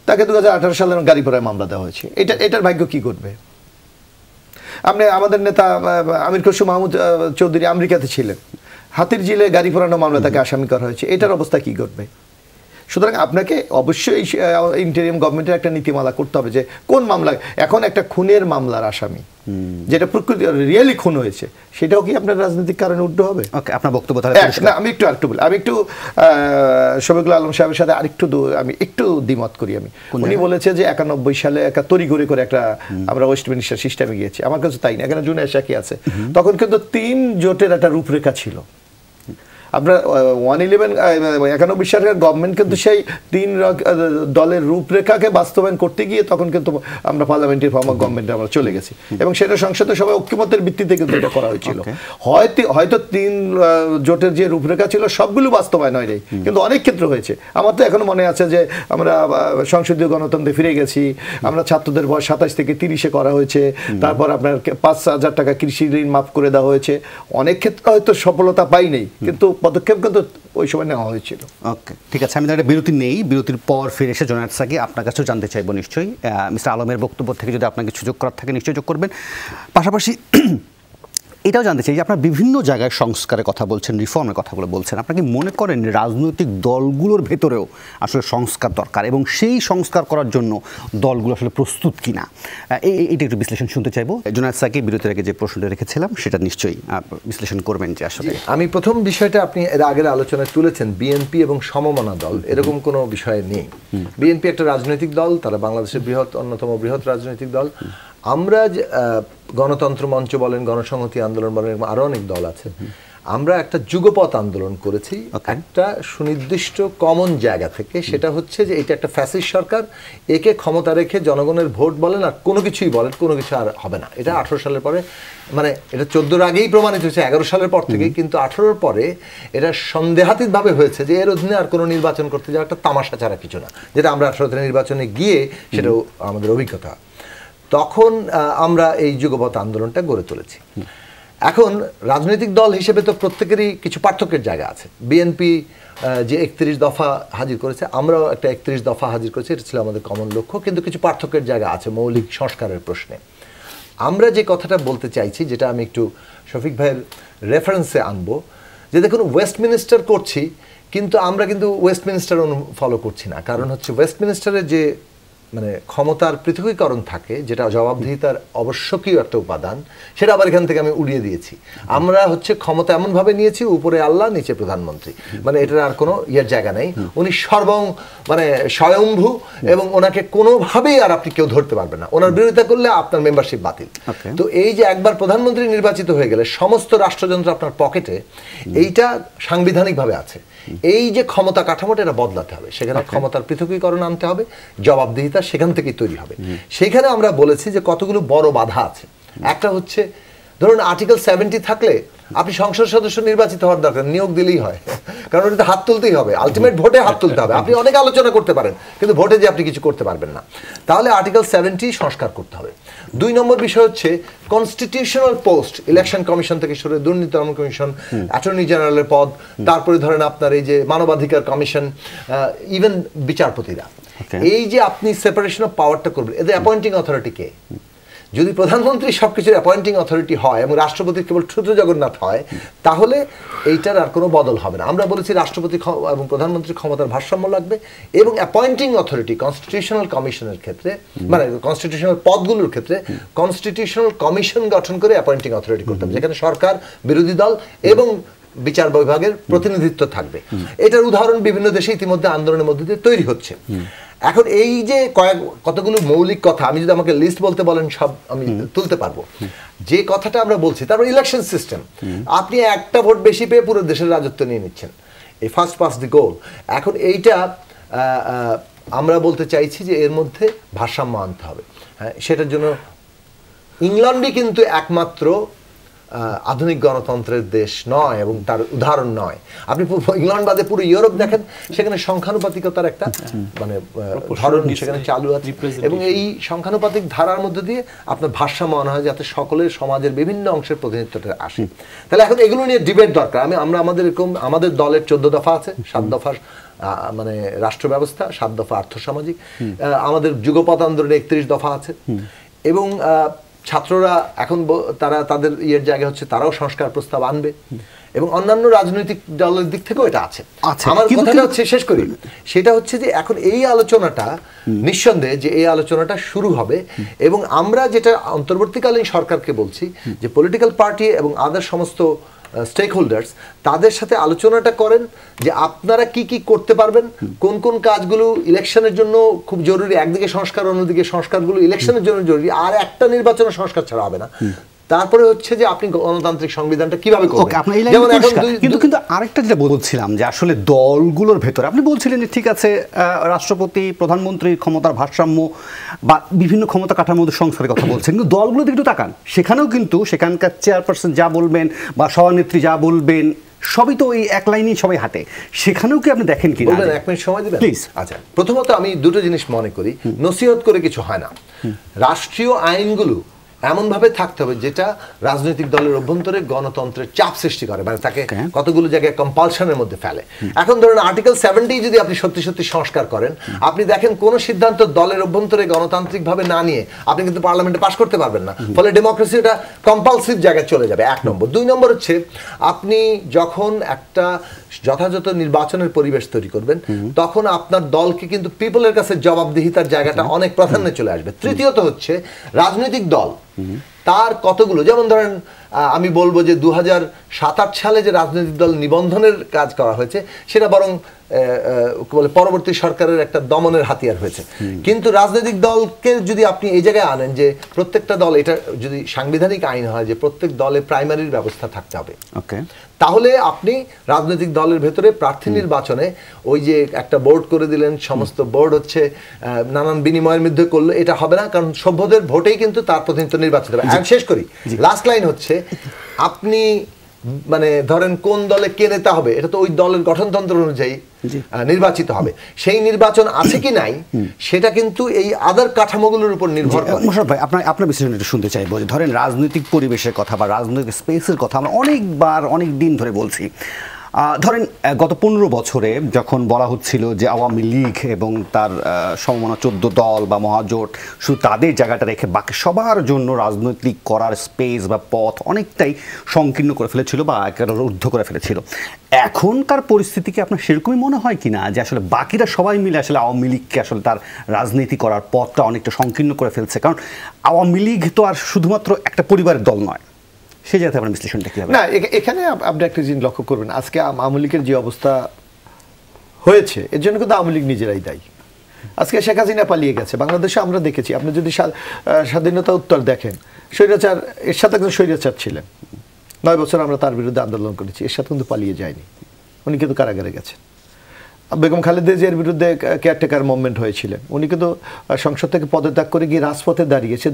Speaker 2: তাকে 2018 সালে গাড়ি পোড়ায় মামলা দেওয়া হয়েছে, এটার ভাগ্য কি করবে? আপনি আমাদের নেতা আমির খসরু মাহমুদ চৌধুরী আমেরিকাতে ছিলেন, হাতির ঝিলে গাড়ি পোড়ানো মামলা তাকে আসামি করা হয়েছে, এটার অবস্থা কি করবে? সুতরাং আপনাকে অবশ্যই ইন্টারিম গভর্নমেন্টের একটা নীতিমালা করতে হবে যে কোন মামলা, এখন একটা খুনের মামলার আসামি যেটা প্রকৃতি রিয়েলি খুন হয়েছে, সেটাও কি আপনার রাজনৈতিক কারণে উঠতে হবে?
Speaker 1: ওকে, আপনার বক্তব্য
Speaker 2: না, আমি একটু শফিকুল আলম সাহেবের সাথে আমি একটু দ্বিমত করি। উনি বলেছে যে 91 সালে একটা তড়িঘড়ি করে একটা আমরা ওয়েস্টমিনিস্টার সিস্টেমে গিয়েছি, আমার কাছে তাই না। এখানে জুনায়েদ সাকি আছে, তখন কিন্তু 3 জোটের একটা রূপরেখা ছিল। আপনার 91 সালের গভর্নমেন্ট কিন্তু সেই 3 দলের রূপরেখাকে বাস্তবায়ন করতে গিয়ে তখন কিন্তু আমরা পার্লামেন্টারি ফর্ম অফ গভর্নমেন্টে আমরা চলে গেছি এবং সেটা সংসদে সবাই ঐক্যমতের ভিত্তিতে কিন্তু এটা করা হয়েছিল। হয়তো 3 জোটের যে রূপরেখা ছিল সবগুলো বাস্তবায়ন হয় নাই, কিন্তু অনেক ক্ষেত্র হয়েছে। আমার তো এখনো মনে আছে যে আমরা সংসদীয় গণতন্ত্রে ফিরে গেছি, আমরা ছাত্রদের বয়স 27 থেকে 30-এ করা হয়েছে, তারপর আপনার 5,000 টাকা কৃষি ঋণ মাফ করে দেওয়া হয়েছে। অনেক ক্ষেত্রে হয়তো সফলতা পাইনি, কিন্তু পদক্ষেপ কিন্তু ওই সময় নেওয়া হয়েছিল।
Speaker 1: ওকে, ঠিক আছে, আমি একটা বিরতি নেই, বিরতির পর ফিরে এসে জোনায়েদ সাকি আপনার কাছেও জানতে চাইবো নিশ্চয়ই। মিস্টার আলমের বক্তব্য থেকে যদি আপনাকে সুযোগ করার থাকে নিশ্চয়ই যোগ করবেন। পাশাপাশি এটাও জানতে চাই যে আপনার বিভিন্ন জায়গায় সংস্কারের কথা বলছেন, রিফর্মের কথাগুলো বলছেন, আপনারা কি মনে করেন রাজনৈতিক দলগুলোর ভেতরেও আসলে সংস্কার দরকার এবং সেই সংস্কার করার জন্য দলগুলো আসলে প্রস্তুত কিনা, এইটা একটু বিশ্লেষণ শুনতে চাইবো। জোনায়েদ সাকি বিরতির আগে যে প্রশ্নটা রেখেছিলাম সেটা নিশ্চয়ই বিশ্লেষণ করবেন যে আসলে
Speaker 3: আমি প্রথম বিষয়টা আপনি এর আগের আলোচনায় তুলেছেন, বিএনপি এবং সমমনা দল, এরকম কোনো বিষয় নেই। বিএনপি একটা রাজনৈতিক দল, তারা বাংলাদেশের অন্যতম বৃহৎ রাজনৈতিক দল। আমরা গণতন্ত্র মঞ্চ বলেন, গণসংহতি আন্দোলন বলেন, আরো অনেক দল আছে। আমরা একটা যুগপৎ আন্দোলন করেছি একটা সুনির্দিষ্ট কমন জায়গা থেকে, সেটা হচ্ছে যে এটা একটা ফ্যাসিস্ট সরকার, একে ক্ষমতা রেখে জনগণের ভোট বলেন আর কোনো কিছুই বলেন, কোনো কিছু আর হবে না। এটা 18 সালের পরে, মানে এটা 14-র আগেই প্রমাণিত হয়েছে, 11 সালের পর থেকে, কিন্তু 18-র পরে এটা সন্দেহাতীতভাবে হয়েছে যে এর অধীনে আর কোনো নির্বাচন করতে যাওয়া একটা তামাশা ছাড়া কিছু না, যেটা আমরা 18তে নির্বাচনে গিয়ে সেটাও আমাদের অভিজ্ঞতা। তখন আমরা এই যুগপৎ আন্দোলনটা গড়ে তুলেছি। এখন রাজনৈতিক দল হিসেবে তো প্রত্যেকেরই কিছু পার্থক্যের জায়গা আছে। বিএনপি যে 31 দফা হাজির করেছে, আমরাও একটা 31 দফা হাজির করেছি, এটা ছিল আমাদের কমন লক্ষ্য, কিন্তু কিছু পার্থক্যের জায়গা আছে মৌলিক সংস্কারের প্রশ্নে। আমরা যে কথাটা বলতে চাইছি, যেটা আমি একটু শফিক ভাইয়ের রেফারেন্সে আনবো, যে দেখুন ওয়েস্টমিনিস্টার করছি, কিন্তু আমরা কিন্তু ওয়েস্টমিনিস্টার ফলো করছি না। কারণ হচ্ছে ওয়েস্টমিনিস্টারের যে মানে ক্ষমতার পৃথকীকরণ থাকে, যেটা জবাবদিহিতার আবশ্যকীয় একটা উপাদান, সেটা আবার এখান থেকে আমি উড়িয়ে দিয়েছি। আমরা হচ্ছে ক্ষমতা এমনভাবে নিয়েছি, উপরে আল্লাহ, নিচে প্রধানমন্ত্রী, মানে এটার আর কোনো জায়গা নেই। উনি মানে স্বয়ংভূ, এবং ওনাকে কোনোভাবেই আর আপনি কেউ ধরতে পারবেন না। ওনার বিরোধিতা করলে আপনার মেম্বারশিপ বাতিল। তো এই যে একবার প্রধানমন্ত্রী নির্বাচিত হয়ে গেলে সমস্ত রাষ্ট্রযন্ত্র আপনার পকেটে, এইটা সাংবিধানিকভাবে আছে। এই যে ক্ষমতা কাঠামোটা, এটা বদলাতে হবে, সেখানে ক্ষমতার পৃথকীকরণ আনতে হবে, জবাবদিহিতা সেখান থেকেই তৈরি হবে। সেখানে আমরা বলেছি যে কতগুলো বড় বাধা আছে। একটা হচ্ছে, ধরুন আর্টিকেল 70 থাকলে আপনি সংসদ সদস্য নির্বাচিত হওয়ার দরকার, নিয়োগ দিলেই হয়, কারণ ওটাতে হাত তুলতেই হবে, আলটিমেট ভোটে হাত তুলতে হবে। আপনি অনেক আলোচনা করতে পারেন, কিন্তু ভোটে যে আপনি কিছু করতে পারবেন না। তাহলে আর্টিকেল 70 সংস্কার করতে হবে। 2 নম্বর বিষয় হচ্ছে কনস্টিটিউশনাল পোস্ট, ইলেকশন কমিশন থেকে শুরু করে দুর্নীতি দমন কমিশন, অ্যাটর্নি জেনারেলের পদ, তারপরে ধরেন আপনার এই যে মানবাধিকার কমিশন, ইভেন বিচারপতিরা, এই যে আপনি সেপারেশন অফ পাওয়ারটা করবেন, এদের অ্যাপয়েন্টিং অথরিটি কে? যদি প্রধানমন্ত্রী সবকিছুর অ্যাপয়েন্টিং অথরিটি হয় এবং রাষ্ট্রপতি কেবল ক্ষুদ্র জগন্নাথ হয়, তাহলে এইটার আর কোনো বদল হবে না। আমরা বলেছি রাষ্ট্রপতি এবং প্রধানমন্ত্রীর ক্ষমতার ভারসাম্য লাগবে, এবং অ্যাপয়েন্টিং অথরিটি কনস্টিটিউশনাল কমিশনের ক্ষেত্রে, মানে কনস্টিটিউশনাল পদগুলোর ক্ষেত্রে কনস্টিটিউশনাল কমিশন গঠন করে অ্যাপয়েন্টিং অথরিটি করতে হবে, যেখানে সরকার, বিরোধী দল এবং বিচার বিভাগের প্রতিনিধিত্ব থাকবে। এটার উদাহরণ বিভিন্ন দেশে ইতিমধ্যে আন্দোলনের মধ্যে দিয়ে তৈরি হচ্ছে। এখন এই যে কতগুলো মৌলিক কথা, আমি যদি আমাকে লিস্ট বলতে বলেন, সব আমি তুলতে পারবো। যে কথাটা আমরা বলছি, তারপর ইলেকশন সিস্টেম, আপনি একটা ভোট বেশি পেয়ে পুরো দেশের রাজত্ব নিয়ে নিচ্ছেন, এই ফার্স্ট পাস দি গোল। এখন এইটা আমরা বলতে চাইছি যে এর মধ্যে ভারসাম্য আনতে হবে। হ্যাঁ, সেটার জন্য ইংল্যান্ডই কিন্তু একমাত্র আধুনিক গণতন্ত্রের দেশ নয় এবং তার উদাহরণ নয়। আপনি ইংল্যান্ড বাদে পুরো ইউরোপ দেখেন, সেখানে সংখ্যানুপাতিকতার একটা মানে ধরন সেখানে চালু আছে, এবং এই সংখ্যানুপাতিক ধারার মধ্যে দিয়ে আপনার ভারসাম্য আনা হয়, যাতে সকলের সমাজের বিভিন্ন অংশের প্রতিনিধিত্বটা আসে। তাহলে এখন এগুলো নিয়ে ডিবেট দরকার। আমরা আমাদের দলের 14 দফা আছে, 7 দফার মানে রাষ্ট্র ব্যবস্থা, 7 দফা আর্থসামাজিক, আমাদের যুগপৎ আন্দোলনে 31 দফা আছে, এবং ছাত্ররা এখন তারা তাদের জায়গা হচ্ছে তারাও সংস্কার প্রস্তাব আনবে, এবং অন্যান্য রাজনৈতিক দলের দিক থেকেও এটা আছে। আমার কথাটা হচ্ছে, শেষ করি, সেটা হচ্ছে যে এখন এই আলোচনাটা নিঃসন্দেহে যে এই আলোচনাটা শুরু হবে, এবং আমরা যেটা অন্তর্বর্তীকালীন সরকারকে বলছি যে পলিটিক্যাল পার্টি এবং আদার সমস্ত স্টেক হোল্ডার্স, তাদের সাথে আলোচনাটা করেন যে আপনারা কি কি করতে পারবেন, কোন কোন কাজগুলো ইলেকশনের জন্য খুব জরুরি, একদিকে সংস্কার, অন্যদিকে সংস্কারগুলো ইলেকশনের জন্য জরুরি, আর একটা নির্বাচনের সংস্কার ছাড়া হবে না। তারপরে হচ্ছে যে আপনি গণতান্ত্রিক সংবিধানটা কিভাবে করবেন।
Speaker 1: আপনি এই লাইনে পরিষ্কার। কিন্তু আরেকটা যেটা বলছিলাম যে আসলে দলগুলোর ভেতরে আপনি বলছিলেন যে ঠিক আছে রাষ্ট্রপতি প্রধানমন্ত্রীর ক্ষমতার ভারসাম্য বা বিভিন্ন ক্ষমতা কাঠামোর মধ্যে সংস্কারের কথা বলছেন, কিন্তু দলগুলোতে একটু তাকান, সেখানেও কিন্তু সেখানকার চেয়ারপারসন যা বলবেন বা সভানেত্রী যা বলবেন সবই তো ওই এক লাইনেই সবাই হাঁটে, সেখানেও কি আপনি দেখেন কি?
Speaker 3: বলবেন 1 মিনিট সময় দিবেন
Speaker 1: প্লিজ।
Speaker 3: আচ্ছা, প্রথমত আমি দুটো জিনিস মনে করি, নসিহত করে কিছু হয় না। রাষ্ট্রীয় আইনগুলো এমনভাবে থাকতে হবে যেটা রাজনৈতিক দলের অভ্যন্তরে গণতন্ত্রের চাপ সৃষ্টি করে, মানে তাকে কতগুলো জায়গায় কম্পালশনের মধ্যে ফেলে। এখন ধরুন আর্টিকেল 70 যদি আপনি সত্যি সত্যি সংস্কার করেন, আপনি দেখেন কোন সিদ্ধান্ত দলের অভ্যন্তরে গণতান্ত্রিকভাবে না নিয়ে আপনি কিন্তু পার্লামেন্টে পাশ করতে পারবেন না, ফলে ডেমোক্রেসিটা কম্পালসিভ জায়গায় চলে যাবে, 1 নম্বর। 2 নম্বর হচ্ছে আপনি যখন একটা যথাযথ নির্বাচনের পরিবেশ তৈরি করবেন তখন আপনার দলকে কিন্তু পিপলের কাছে জবাবদিহিতার জায়গাটা অনেক প্রাধান্যে চলে আসবে। তৃতীয়ত হচ্ছে রাজনৈতিক দল তার কতগুলো, যেমন ধরেন আমি বলবো যে 2007-8 সালে যে রাজনৈতিক দল নিবন্ধনের কাজ করা হয়েছে সেটা বরং বলে পরবর্তী সরকারের একটা দমনের হাতিয়ার হয়েছে। কিন্তু রাজনৈতিক দলকে যদি আপনি এই জায়গায় আনেন যে প্রত্যেকটা দল, এটা যদি সাংবিধানিক আইন হয় যে প্রত্যেক দলে প্রাইমারির ব্যবস্থা থাকতে হবে, তাহলে আপনি রাজনৈতিক দলের ভেতরে প্রার্থী নির্বাচনে ওই যে একটা বোর্ড করে দিলেন, সমস্ত বোর্ড হচ্ছে নানান বিনিময়ের মধ্যে করলো, এটা হবে না, কারণ সভ্যদের ভোটেই কিন্তু তার প্রতিনিধিত্ব নির্বাচিত হবে। আমি শেষ করি, লাস্ট লাইন হচ্ছে আপনি মানে ধরেন কোন দলে কে নেতা হবে এটা তো ওই দলের গঠনতন্ত্র অনুযায়ী নির্বাচিত হবে, সেই নির্বাচন আছে কি নাই সেটা কিন্তু এই আদার কাঠামোগুলোর উপর নির্ভর করে।
Speaker 1: মোশাররফ ভাই, আপনার বিশ্লেষণ একটু শুনতে চাইবো। ধরেন রাজনৈতিক পরিবেশের কথা বা রাজনৈতিক স্পেসের কথা আমরা অনেকবার অনেক দিন ধরে বলছি। ধরেন গত 15 বছরে যখন বলা হচ্ছিল যে আওয়ামী লীগ এবং তার সমমনা 14 দল বা মহাজোট শুধু তাদের জায়গাটা রেখে বাকি সবার জন্য রাজনৈতিক করার স্পেস বা পথ অনেকটাই সংকীর্ণ করে ফেলেছিল বা একেবারে রুদ্ধ করে ফেলেছিল, এখনকার পরিস্থিতি কি আপনার সেরকমই মনে হয় কিনা যে আসলে বাকিরা সবাই মিলে আসলে আওয়ামী লীগকে আসলে তার রাজনীতি করার পথটা অনেকটা সংকীর্ণ করে ফেলছে? কারণ আওয়ামী লীগ তো আর শুধুমাত্র একটা পরিবারের দল নয়, সেই জায়গাতে আপনার বিশ্লেষণটা কি হবে?
Speaker 2: না, এখানে আপনি একটা জিনিস লক্ষ্য করবেন, আজকে আওয়ামী লীগের যে অবস্থা হয়েছে এর জন্য কিন্তু আওয়ামী লীগ নিজেরাই দায়ী। আজকে শেখ হাসিনা পালিয়ে গেছে, বাংলাদেশে আমরা দেখেছি, আপনি যদি স্বাধীনতা উত্তর দেখেন, স্বৈরাচার এর সাথে একজন স্বৈরাচার ছিলেন, 9 বছর আমরা তার বিরুদ্ধে আন্দোলন করেছি, এর সাথে কিন্তু পালিয়ে যায়নি, উনি কিন্তু কারাগারে গেছেন। বেগম খালেদা জিয়ার বিরুদ্ধে কেয়ারটেকার মুভমেন্ট হয়েছিলেন, উনি কিন্তু সংসদ থেকে পদত্যাগ করে গিয়ে রাজপথে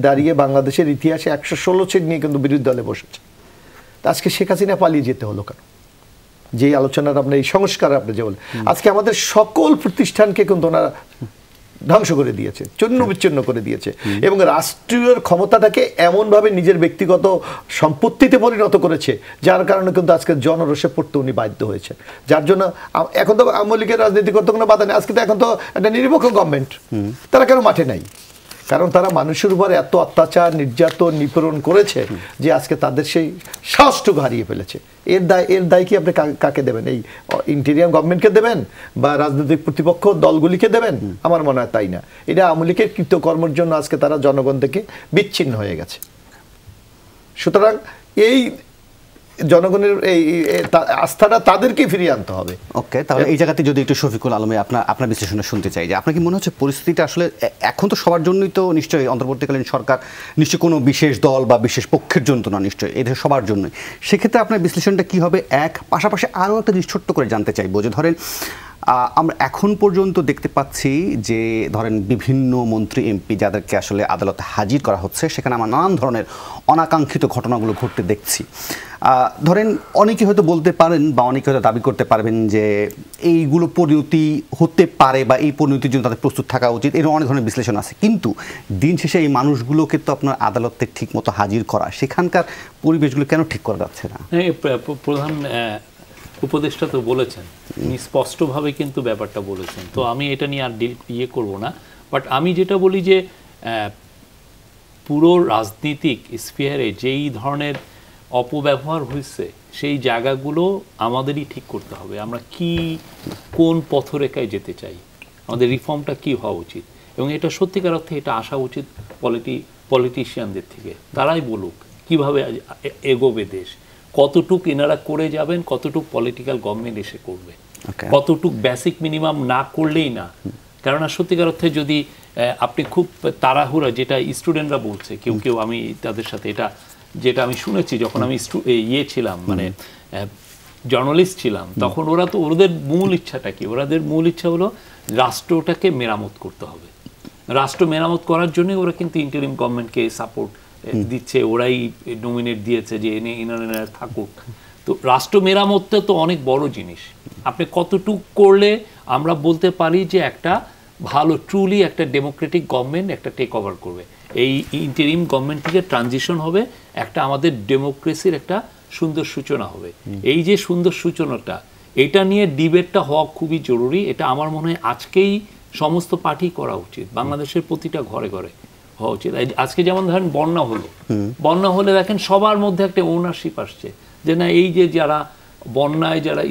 Speaker 2: দাঁড়িয়ে বাংলাদেশের ইতিহাসে 116 সিট নিয়ে কিন্তু বিরোধী দলে বসেছে। আজকে শেখ হাসিনা পালিয়ে যেতে হলো কেন? যেই আলোচনার আপনি এই সংস্কার আপনি যে বলেন, আজকে আমাদের সকল প্রতিষ্ঠানকে কিন্তু ওনারা ধ্বংস করে দিয়েছে, চূর্ণ বিচ্ছিন্ন করে দিয়েছে এবং রাষ্ট্রীয় ক্ষমতাটাকে এমনভাবে নিজের ব্যক্তিগত সম্পত্তিতে পরিণত করেছে যার কারণে কিন্তু আজকে জনরোষে পড়তে উনি বাধ্য হয়েছে। যার জন্য এখন তো আওয়ামী লীগের রাজনীতি করতে কোনো বাধা নেই, আজকে তো এখন তো একটা নিরপেক্ষ গভর্নমেন্ট, তারা কেন মাঠে নাই? কারণ তারা মানুষের উপর এত অত্যাচার নির্যাতন নিপীড়ন করেছে যে আজকে তাদের সেই সাহসটুকু হারিয়ে ফেলেছে। এর দায় কি আপনি কাকে দেবেন? এই ইন্টেরিয়াম গভর্নমেন্টকে দেবেন বা রাজনৈতিক প্রতিপক্ষ দলগুলিকে দেবেন? আমার মনে হয় তাই না। এটা আওয়ামী লীগের কৃতকর্মের জন্য আজকে তারা জনগণ থেকে বিচ্ছিন্ন হয়ে গেছে। সুতরাং এই জনগণের এই আস্থাটা তাদেরকে ফিরিয়ে আনতে হবে।
Speaker 1: ওকে, তাহলে এই জায়গাতে যদি একটু শফিকুল আলমে আপনার বিশ্লেষণটা শুনতে চাই যে আপনার কি মনে হচ্ছে পরিস্থিতিটা আসলে এখন তো সবার জন্যই তো নিশ্চয়ই অন্তর্বর্তীকালীন সরকার নিশ্চয়ই কোনো বিশেষ দল বা বিশেষ পক্ষের জন্য না, নিশ্চয়ই এদের সবার জন্যই, সেক্ষেত্রে আপনার বিশ্লেষণটা কি হবে? পাশাপাশি আরও একটা জিনিস ছোট্ট করে জানতে চাইবো যে ধরেন আমরা এখন পর্যন্ত দেখতে পাচ্ছি যে ধরেন বিভিন্ন মন্ত্রী এমপি যাদেরকে আসলে আদালতে হাজির করা হচ্ছে, সেখানে আমরা নানান ধরনের অনাকাঙ্ক্ষিত ঘটনাগুলো ঘটতে দেখছি। ধরেন অনেকে হয়তো বলতে পারেন বা অনেকে হয়তো দাবি করতে পারবেন যে এইগুলো পরিণতি হতে পারে বা এই পরিণতির জন্য তাদের প্রস্তুত থাকা উচিত, এরকম অনেক ধরনের বিশ্লেষণ আছে। কিন্তু দিন শেষে এই মানুষগুলোকে তো আপনার আদালতে ঠিক মতো হাজির করা, সেখানকার পরিবেশগুলো কেন ঠিক করা যাচ্ছে না?
Speaker 4: প্রধান উপদেষ্টা তো বলেছেন, উনি স্পষ্টভাবে কিন্তু ব্যাপারটা বলেছেন, তো আমি এটা নিয়ে আর ইয়ে করব না। বাট আমি যেটা বলি যে পুরো রাজনীতিক স্ফিয়ারে যেই ধরনের অপব্যবহার হয়েছে সেই জায়গাগুলো আমাদেরই ঠিক করতে হবে। আমরা কোন পথরেখায় যেতে চাই, আমাদের রিফর্মটা কি হওয়া উচিত, এবং এটা সত্যিকার অর্থে এটা আসা উচিত পলিটিশিয়ানদের থেকে। তারাই বলুক কিভাবে এগোবে দেশ, কতটুক এনারা করে যাবেন, কতটুক পলিটিক্যাল গভর্নমেন্ট এসে করবে, কতটুক বেসিক মিনিমাম না করলেই না। কেননা সত্যিকার অর্থে যদি আপনি খুব তাড়াহুড়া, যেটা স্টুডেন্টরা বলছে কেউ আমি তাদের সাথে এটা যেটা আমি শুনেছি যখন আমি ছিলাম মানে জার্নালিস্ট ছিলাম, তখন ওরা তো ওদের মূল ইচ্ছাটা কি, ওদের মূল ইচ্ছা হলো রাষ্ট্রটাকে মেরামত করতে হবে। রাষ্ট্র মেরামত করার জন্য ওরা কিন্তু ইন্টারিম গভর্নমেন্টকে সাপোর্ট দিচ্ছে, ওরাই নমিনেট দিয়েছে যে এনারা থাকুক। তো রাষ্ট্র মেরামতটা তো অনেক বড় জিনিস, আপনি কতটুক করলে আমরা বলতে পারি যে একটা ভালো ট্রুলি একটা ডেমোক্রেটিক গভর্নমেন্ট একটা টেক ওভার করবে, এই ইন্টারিম গভর্নমেন্ট থেকে ট্রানজিশন হবে, একটা আমাদের ডেমোক্রেসির একটা সুন্দর সূচনা হবে। এই যে সুন্দর সূচনাটা, এটা নিয়ে ডিবেটটা হওয়া খুবই জরুরি। এটা আমার মনে হয় আজকেই সমস্ত পার্টি করা উচিত, বাংলাদেশের প্রতিটা ঘরে ঘরে হওয়া উচিত। আজকে যেমন ধরেন বন্যা হলো, বন্যা হলে দেখেন সবার মধ্যে একটা ওনারশিপ আসছে যে না এই যে যারা বন্যায় যারা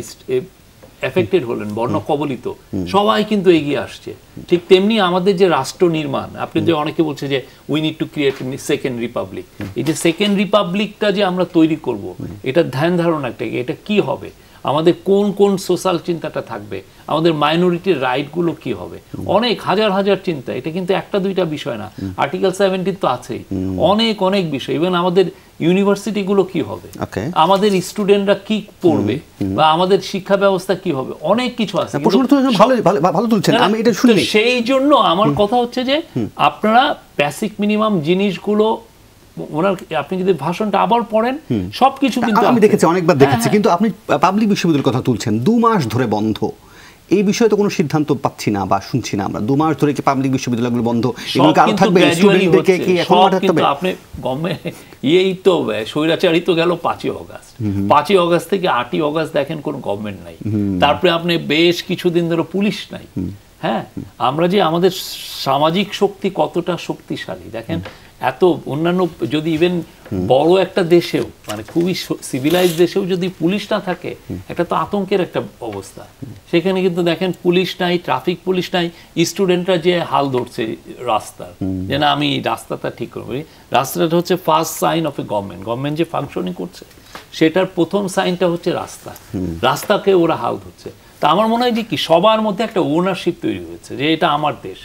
Speaker 4: এফেক্টেড হলেন, বন্যা কবলিত, সবাই কিন্তু এগিয়ে আসছে। ঠিক তেমনি আমাদের যে রাষ্ট্র নির্মাণ, আপনি যে অনেকে বলছে যে we need to create second Republic, এই যে সেকেন্ড রিপাবলিকটা যে আমরা তৈরি করব, এটা ধ্যান ধারণা একটা, এটা কি হবে, আমাদের কোন কোন সোশ্যাল চিন্তাটা থাকবে, আমাদের মাইনরিটির রাইটগুলো কি হবে, অনেক হাজার হাজার চিন্তা। এটা কিন্তু একটা দুইটা বিষয় না, আর্টিকেল 17 তো আছেই, অনেক অনেক বিষয়। ইভেন আমাদের ইউনিভার্সিটিগুলো কি হবে, আমাদের স্টুডেন্টরা কি পড়বে, বা আমাদের শিক্ষা ব্যবস্থা কি হবে, অনেক কিছু আছে। সেই জন্য আমার কথা হচ্ছে যে আপনারা বেসিক মিনিমাম জিনিসগুলো, ওনার আপনি যদি ভাষণটা আবার পড়েন সবকিছু কিন্তু
Speaker 1: আমি দেখেছি, অনেকবার দেখেছি, কিন্তু আপনি পাবলিক বিশ্ববিদ্যালয়ের কথা তুলছেন, 2 মাস ধরে বন্ধ, এই বিষয়ে তো কোনো সিদ্ধান্ত পাচ্ছি না বা শুনছি না আমরা। 2 মাস ধরে কি পাবলিক বিশ্ববিদ্যালয়গুলো বন্ধ, এগুলো আরো থাকবে, স্টুডেন্টদেরকে কি এখন পাঠাতে হবে?
Speaker 4: আপনি গভর্নমেন্ট এই তো স্বৈরাচারী তো গেল 5ই আগস্ট, 5ই আগস্ট থেকে 8ই আগস্ট দেখেন কোন গভর্নমেন্ট নাই, তারপরে আপনি বেশ কিছুদিন ধরে পুলিশ নাই। হ্যাঁ, আমরা যে আমাদের সামাজিক শক্তি কতটা শক্তিশালী দেখেন, এত অন্যান্য যদি ইভেন বড় একটা দেশেও মানে খুবই সিভিলাইজ দেশেও যদি পুলিশ না থাকে, একটা তো আতঙ্কের একটা অবস্থা। সেখানে কিন্তু দেখেন পুলিশ নাই, ট্রাফিক পুলিশ নাই, স্টুডেন্টরা যে হাল ধরছে রাস্তার, যে না আমি রাস্তাটা ঠিক করবো। রাস্তাটা হচ্ছে first sign of a government যে ফাংশনিং করছে, সেটার প্রথম সাইনটা হচ্ছে রাস্তা, রাস্তাকে ওরা হাল ধরছে। তা আমার মনে হয় যে কি সবার মধ্যে একটা ওনারশিপ তৈরি হয়েছে যে এটা আমার দেশ,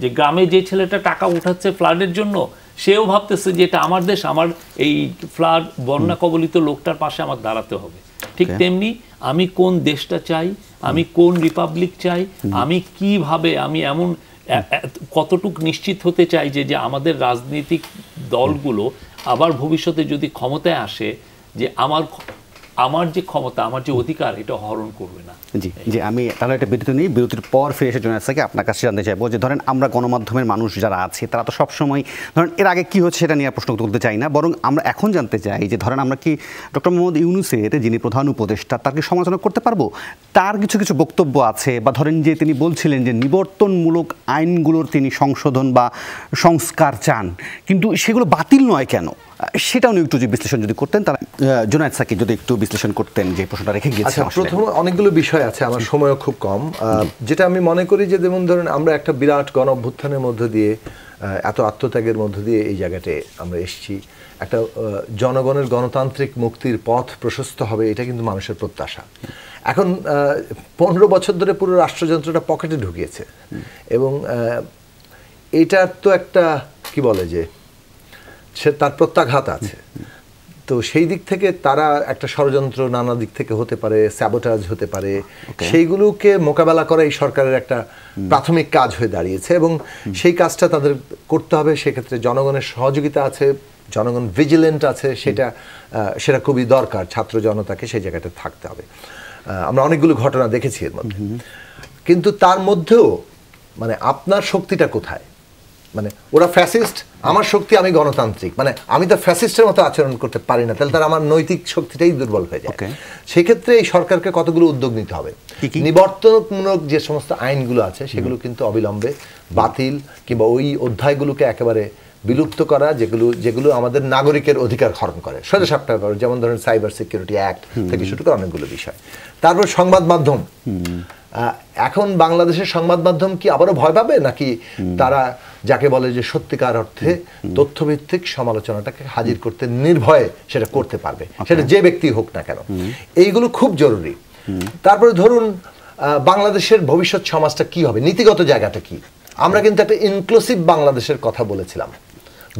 Speaker 4: যে গ্রামে যে ছেলেটা টাকা উঠাচ্ছে ফ্লাডের জন্য, সেও ভাবতেছে যে এটা আমার দেশ, আমার এই ফ্লাড বন্যা কবলিত লোকটার পাশে আমার দাঁড়াতে হবে। ঠিক তেমনি আমি কোন দেশটা চাই, আমি কোন রিপাবলিক চাই, আমি কিভাবে, আমি এমন কতটুক নিশ্চিত হতে চাই যে আমাদের রাজনৈতিক দলগুলো আবার ভবিষ্যতে যদি ক্ষমতায় আসে, যে আমার যে ক্ষমতা, আমার যে অধিকার, এটা হরণ করবে না।
Speaker 1: জি জি, আমি তাহলে একটা বিরতি নিই, বিরতির পর ফিরে এসে জোনায়েদ স্যারকে আপনার কাছে জানতে চাইবো যে ধরেন আমরা গণমাধ্যমের মানুষ যারা আছে তারা তো সবসময় ধরেন এর আগে কী হচ্ছে সেটা নিয়ে প্রশ্ন তুলতে চাই না, বরং আমরা এখন জানতে চাই যে ধরেন আমরা কি ডক্টর মোহাম্মদ ইউনূসের যিনি প্রধান উপদেষ্টা তার কি সমালোচনা করতে পারবো? তার কিছু কিছু বক্তব্য আছে, বা ধরেন যে তিনি বলছিলেন যে নিবর্তনমূলক আইনগুলোর তিনি সংশোধন বা সংস্কার চান, কিন্তু সেগুলো বাতিল নয় কেন, সেটাও নিয়ে একটু যে বিশ্লেষণ যদি করতেন, তারা জোনায়েদ স্যারকে যদি একটু বিশ্লেষণ করতেন যে প্রশ্নটা রেখে গিয়েছে।
Speaker 3: প্রথম অনেকগুলো বিষয় আছে, আমার সময়ও খুব কম। যেটা আমি মনে করি যে যেমন ধরেন আমরা একটা বিরাট গণ অভ্যুত্থানের মধ্য দিয়ে, এত আত্মত্যাগের মধ্য দিয়ে এই জায়গাটায় আমরা এসেছি, একটা জনগণের গণতান্ত্রিক মুক্তির পথ প্রশস্ত হবে, এটা কিন্তু মানুষের প্রত্যাশা। এখন 15 বছর ধরে পুরো রাষ্ট্রযন্ত্রটা পকেটে ঢুকিয়েছে, এবং এটার তো একটা কি বলে যে তার প্রত্যাঘাত আছে। তো সেই দিক থেকে তারা একটা ষড়যন্ত্র নানা দিক থেকে হতে পারে, স্যাবোটাজ হতে পারে, সেইগুলোকে মোকাবেলা করা এই সরকারের একটা প্রাথমিক কাজ হয়ে দাঁড়িয়েছে, এবং সেই কাজটা তাদের করতে হবে। সেক্ষেত্রে জনগণের সহযোগিতা আছে, জনগণ ভিজিলেন্ট আছে, সেটা খুবই দরকার। ছাত্র জনতাকে সেই জায়গাটা থাকতে হবে। আমরা অনেকগুলো ঘটনা দেখেছি এর মধ্যে, কিন্তু তার মধ্যেও মানে আপনার শক্তিটা কোথায়? মানে ওরা ফ্যাসিস্ট, আমার শক্তি আমি গণতান্ত্রিক, মানে আমি তো ফ্যাসিস্টের মতো আচরণ করতে পারি না, তাহলে তার আমার নৈতিক শক্তিটাই দুর্বল হয়ে যায়। সেক্ষেত্রে এই সরকারকে কতগুলো উদ্যোগ নিতে হবে। নিবর্তনমূলক যে সমস্ত আইনগুলো আছে সেগুলো কিন্তু অবিলম্বে বাতিল, কিংবা ওই অধ্যায়গুলোকে একেবারে বিলুপ্ত করা, যেগুলো আমাদের নাগরিকের অধিকার হরণ করে, সোজা সাপটা করে। যেমন ধরেন সাইবার সিকিউরিটি অ্যাক্ট থেকে শুরু করে অনেকগুলো বিষয়। তারপর সংবাদ মাধ্যম, এখন বাংলাদেশের সংবাদ মাধ্যম কি আবারও ভয় পাবে, নাকি তারা যাকে বলে যে সত্যিকার অর্থে তথ্যভিত্তিক সমালোচনাটাকে হাজির করতে নির্ভয়ে সেটা করতে পারবে, সেটা যে ব্যক্তি হোক না কেন? এইগুলো খুব জরুরি। তারপরে ধরুন বাংলাদেশের ভবিষ্যৎ সমাজটা কি হবে, নীতিগত জায়গাটা কি? আমরা কিন্তু একটা ইনক্লুসিভ বাংলাদেশের কথা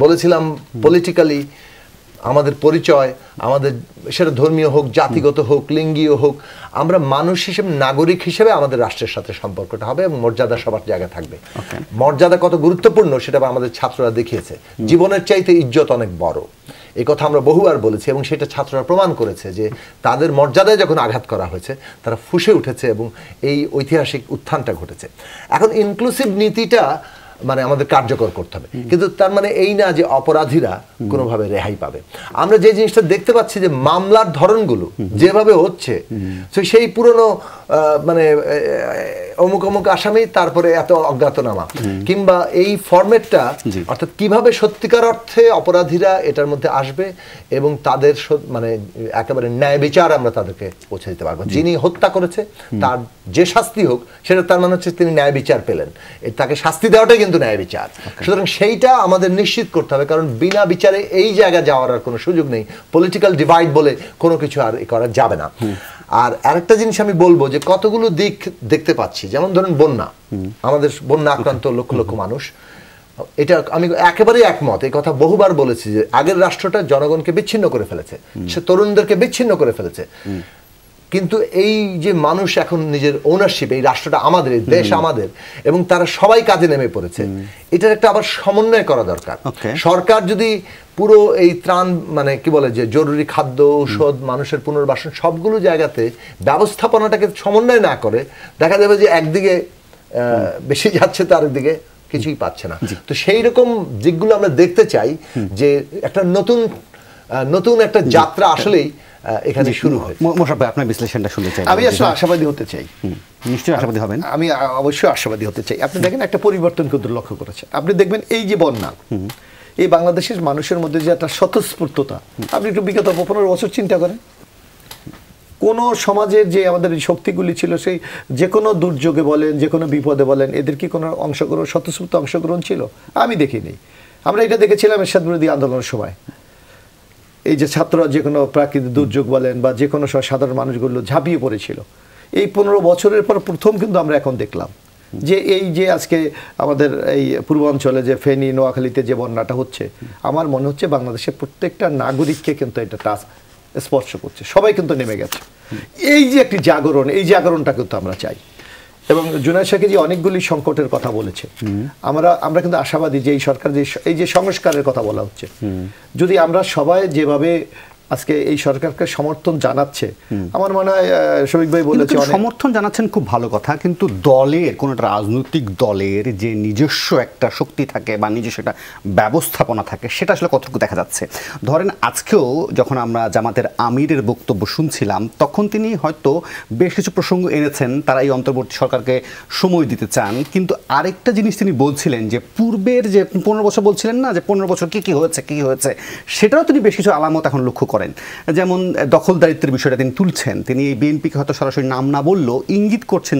Speaker 3: বলেছিলাম পলিটিক্যালি আমাদের পরিচয়, আমাদের সেটা ধর্মীয় হোক, জাতিগত হোক, লিঙ্গীয় হোক, আমরা মানুষ হিসেবে, নাগরিক হিসেবে আমাদের রাষ্ট্রের সাথে সম্পর্কটা হবে এবং মর্যাদা সবার জায়গায় থাকবে। মর্যাদা কত গুরুত্বপূর্ণ সেটা আমাদের ছাত্ররা দেখিয়েছে। জীবনের চাইতে ইজ্জত অনেক বড়, এই কথা আমরা বহুবার বলেছি এবং সেটা ছাত্ররা প্রমাণ করেছে যে তাদের মর্যাদায় যখন আঘাত করা হয়েছে তারা ফুঁসে উঠেছে এবং এই ঐতিহাসিক উত্থানটা ঘটেছে। এখন ইনক্লুসিভ নীতিটা মানে আমাদের কার্যকর করতে হবে, কিন্তু তার মানে এই না যে অপরাধীরা কোনোভাবে রেহাই পাবে। আমরা যে জিনিসটা দেখতে পাচ্ছি যে মামলার ধরনগুলো যেভাবে হচ্ছে, সেই পুরনো মানে অমুক অমুক আসামি তারপরে এত অজ্ঞাতনামা, কিংবা এই ফরম্যাটটা, অর্থাৎ কিভাবে সত্যিকার অর্থে অপরাধীরা এটার মধ্যে আসবে এবং তাদের মানে একেবারে ন্যায় বিচার আমরা তাদেরকে পৌঁছে দিতে পারবো। যিনি হত্যা করেছে তার যে শাস্তি হোক, সেটা তার মানে হচ্ছে তিনি ন্যায় বিচার পেলেন, তাকে শাস্তি দেওয়াটাই কিন্তু ন্যায় বিচার। সুতরাং সেইটা আমাদের নিশ্চিত করতে হবে, কারণ বিনা বিচারে এই জায়গা যাওয়ার আর কোনো সুযোগ নেই। পলিটিক্যাল ডিভাইড বলে কোনো কিছু আর করা যাবে না। আর আরেকটা জিনিস আমি বলবো যে কতগুলো দিক দেখতে পাচ্ছি, যেমন ধরুন বন্যা, আমাদের বন্যা আক্রান্ত লক্ষ লক্ষ মানুষ, এটা আমি একেবারেই একমত। এই কথা বহুবার বলেছি যে আগের রাষ্ট্রটা জনগণকে বিচ্ছিন্ন করে ফেলেছে, সে তরুণদেরকে বিচ্ছিন্ন করে ফেলেছে। কিন্তু এই যে মানুষ এখন নিজের ওনারশিপ, এই রাষ্ট্রটা আমাদের, এই দেশ আমাদের, এবং তারা সবাই কাজে নেমে পড়েছে, এটার একটা আবার সমন্বয় করা দরকার। সরকার যদি পুরো এই ত্রাণ মানে কি বলে যে জরুরি খাদ্য, ঔষধ, মানুষের পুনর্বাসন সবগুলো জায়গাতে ব্যবস্থাপনাটাকে সমন্বয় না করে, দেখা যাবে যে একদিকে বেশি যাচ্ছে, তার দিকে কিছুই পাচ্ছে না। তো সেই রকম দিকগুলো আমরা দেখতে চাই যে একটা নতুন একটা যাত্রা আসলেই এখানে শুরু হয়।
Speaker 1: মোশাররফ ভাই, আপনার বিশ্লেষণটা শুনতে চাই।
Speaker 2: আমি আসলে আশাবাদী হতে চাই।
Speaker 1: নিশ্চয়ই আশাবাদী হবেন।
Speaker 2: আমি অবশ্যই আশাবাদী হতে চাই। আপনি দেখেন একটা পরিবর্তন কিন্তু লক্ষ্য করেছেন। আপনি দেখবেন এই যে বন্যা, এই বাংলাদেশের মানুষের মধ্যে যে একটা স্বতঃস্ফূর্ততা, আপনি একটু বিগত 15 বছর চিন্তা করেন, কোন সমাজের যে আমাদের শক্তিগুলি ছিল, সেই যে কোনো দুর্যোগে বলেন, যে কোনো বিপদে বলেন, এদের কি কোনো অংশগ্রহণ, স্বতঃস্ফূর্ত অংশগ্রহণ ছিল? আমি দেখিনি। আমরা এটা দেখেছিলাম এরশাদ বিরোধী আন্দোলনের সময়, এই যে ছাত্ররা যে কোনো প্রাকৃতিক দুর্যোগ বলেন বা যে কোনো সাধারণ মানুষগুলো ঝাঁপিয়ে পড়েছিল। এই 15 বছরের পর প্রথম কিন্তু আমরা এখন দেখলাম যে এই যে আজকে আমাদের এই পূর্বাঞ্চলে যে ফেনী, নোয়াখালীতে যে বন্যাটা হচ্ছে, আমার মনে হচ্ছে বাংলাদেশের প্রত্যেকটা নাগরিককে কিন্তু এটা টাচ স্পর্শ করছে, সবাই কিন্তু নেমে গেছে। এই যে একটি জাগরণ, এই জাগরণটা কিন্তু আমরা চাই। এবং জুনায়েদ শাকিল যে অনেকগুলি সংকটের কথা বলেছে, আমরা কিন্তু আশাবাদী যে এই সরকার যে এই যে সংস্কারের কথা বলা হচ্ছে, যদি আমরা সবাই যেভাবে আজকে এই সরকারকে সমর্থন জানাচ্ছে, আমার মনে হয় শফিক ভাই বলেছে
Speaker 1: সমর্থন জানাচ্ছেন, খুব ভালো কথা, কিন্তু দলের কোন রাজনৈতিক দলের যে নিজস্ব একটা শক্তি থাকে বা নিজস্ব একটা ব্যবস্থাপনা থাকে, সেটা আসলে কতটুকু দেখা যাচ্ছে। ধরেন আজকেও যখন আমরা জামাতের আমিরের বক্তব্য শুনছিলাম, তখন তিনি হয়তো বেশ কিছু প্রসঙ্গ এনেছেন, তারা এই অন্তর্বর্তী সরকারকে সময় দিতে চান, কিন্তু আরেকটা জিনিস তিনি বলছিলেন যে পূর্বের যে 15 বছর বলছিলেন না, যে 15 বছর কি হয়েছে, সেটাও তিনি বেশ কিছু আলামত এখন লক্ষ্য করেন। যেমন দখলদারিত্বের বিষয়টা তিনি তুলছেন, তিনি এই বিএনপিকে হয়তো সরাসরি নাম না বললেও ইঙ্গিত করছেন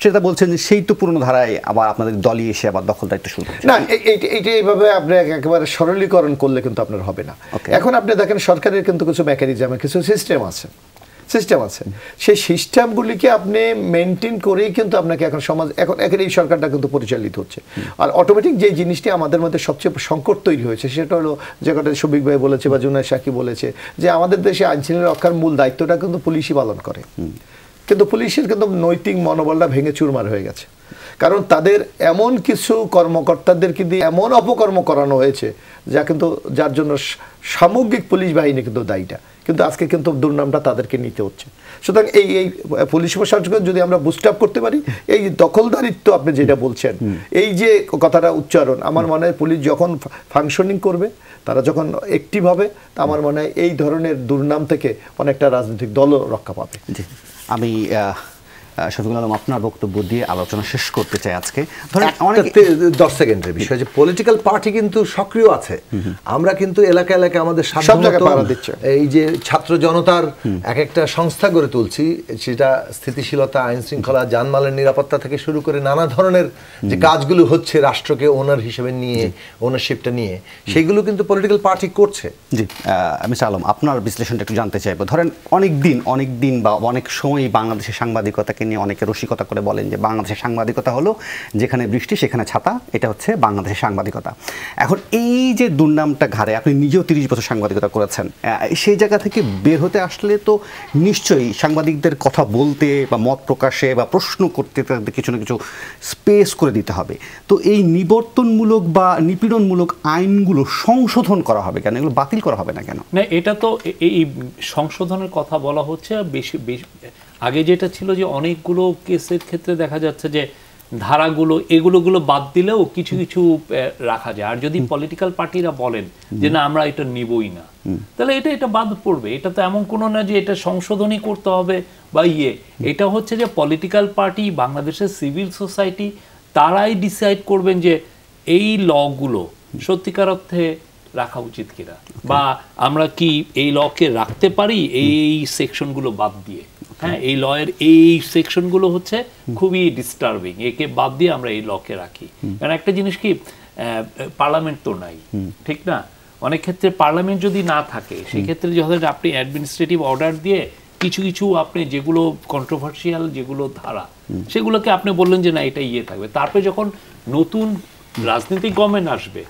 Speaker 1: সেটা বলছেন যে সেই তো পুরনো ধারায় আবার আপনাদের দলই এসে আবার দখলদারিত্ব শুরু করছে।
Speaker 2: না, এইটা এইভাবে আপনি একেবারে সরলীকরণ করলে কিন্তু আপনার হবে না। এখন আপনি দেখেন সরকারের কিন্তু কিছু মেকানিজম, কিছু সিস্টেম আছে, সেই সিস্টেমগুলিকে আপনি মেনটেন করেই কিন্তু আপনাকে এখন এখন এই সরকারটা কিন্তু পরিচালিত হচ্ছে। আর অটোমেটিক যে জিনিসটি আমাদের মধ্যে সবচেয়ে সংকট তৈরি হয়েছে, সেটা হলো যে কথা শফিক ভাই বলেছে বা জুনায়েদ শাকিল বলেছে, যে আমাদের দেশে আইনশৃঙ্খলা রক্ষার মূল দায়িত্বটা কিন্তু পুলিশই পালন করে, কিন্তু পুলিশের কিন্তু নৈতিক মনোবলটা ভেঙে চুরমার হয়ে গেছে। কারণ তাদের এমন কিছু কর্মকর্তাদেরকে দিয়ে এমন অপকর্ম করানো হয়েছে যার জন্য সামগ্রিক পুলিশ বাহিনী কিন্তু দায়ীটা, কিন্তু আজকে কিন্তু দুর্নামটা তাদেরকে নিতে হচ্ছে। সুতরাং এই পুলিশ প্রশাসনকে যদি আমরা বুস্ট আপ করতে পারি, এই দখলদারিত্ব আপনি যেটা বলছেন, এই যে কথাটা উচ্চারণ, আমার মনে হয় পুলিশ যখন ফাংশনিং করবে, তারা যখন অ্যাক্টিভ হবে, আমার মনে হয় এই ধরনের দুর্নাম থেকে অনেকটা রাজনৈতিক দলও রক্ষা পাবে।
Speaker 1: আমি শফিকুল আলম, আপনার বক্তব্য দিয়ে আলোচনা শেষ করতে চাই আজকে।
Speaker 3: 10 সেকেন্ডের বিষয় যে পলিটিক্যাল পার্টি কিন্তু সক্রিয় আছে, আমরা কিন্তু এলাকা আমাদের এই যে ছাত্র জনতার এক একটা সংস্থা গড়ে তুলছি, সেটা স্থিতিশীলতা, আইন শৃঙ্খলা, জানমালের নিরাপত্তা থেকে শুরু করে নানা ধরনের যে কাজগুলো হচ্ছে রাষ্ট্রকে ওনার হিসেবে নিয়ে, ওনারশিপটা নিয়ে, সেগুলো কিন্তু পলিটিক্যাল পার্টি করছে।
Speaker 1: জি, মিস্টার আলম, আপনার বিশ্লেষণটা একটু জানতে চাইবো। ধরেন অনেক দিন বা অনেক সময় বাংলাদেশের সাংবাদিকতাকে নিয়ে অনেকে রসিকতা করে বলেন যে বাংলাদেশের সাংবাদিকতা হলো যেখানে বৃষ্টি সেখানে ছাতা, এটা হচ্ছে বাংলাদেশের সাংবাদিকতা। এখন এই যে দুর্নামটা ঘাড়ে, আপনি নিজেও 30 বছর সাংবাদিকতা করেছেন, সেই জায়গা থেকে বের হতে আসলে তো নিশ্চয়ই সাংবাদিকদের কথা বলতে বা মত প্রকাশে বা প্রশ্ন করতে তাদের কিছু না কিছু স্পেস করে দিতে হবে। তো এই নিবর্তনমূলক বা নিপীড়নমূলক আইনগুলো সংশোধন করা হবে কেন, এগুলো বাতিল করা হবে না কেন?
Speaker 4: না, এটা তো এই সংশোধনের কথা বলা হচ্ছে। বেশি আগে যেটা ছিল যে অনেকগুলো কেসের ক্ষেত্রে দেখা যাচ্ছে যে ধারাগুলো এগুলো বাদ দিলেও কিছু কিছু রাখা যায়। আর যদি পলিটিক্যাল পার্টিরা বলেন যে না আমরা এটা নিবই না, তাহলে এটা বাদ পড়বে। এটা তো এমন কোনো না যে এটা সংশোধনই করতে হবে বা এটা হচ্ছে যে পলিটিক্যাল পার্টি, বাংলাদেশের সিভিল সোসাইটি, তারাই ডিসাইড করবেন যে এই লগুলো সত্যিকার অর্থে রাখা উচিত কিনা, বা আমরা কি এই লকে রাখতে পারি এই সেকশনগুলো বাদ দিয়ে। হ্যাঁ, এই লয়ের এই সেকশনগুলো হচ্ছে খুবই ডিস্টার্বিং, একে বাদ দিয়ে আমরা এই লকে রাখি। কারণ একটা জিনিস কি, পার্লামেন্ট তো নাই, ঠিক না? অনেক ক্ষেত্রে পার্লামেন্ট যদি না থাকে সেক্ষেত্রে যখন আপনি অ্যাডমিনিস্ট্রেটিভ অর্ডার দিয়ে কিছু কিছু আপনি যেগুলো কন্ট্রোভার্সিয়াল যেগুলো ধারা, সেগুলোকে আপনি বললেন যে না এটা থাকবে। তারপরে যখন নতুন রাজনৈতিক গভর্নমেন্ট আসবে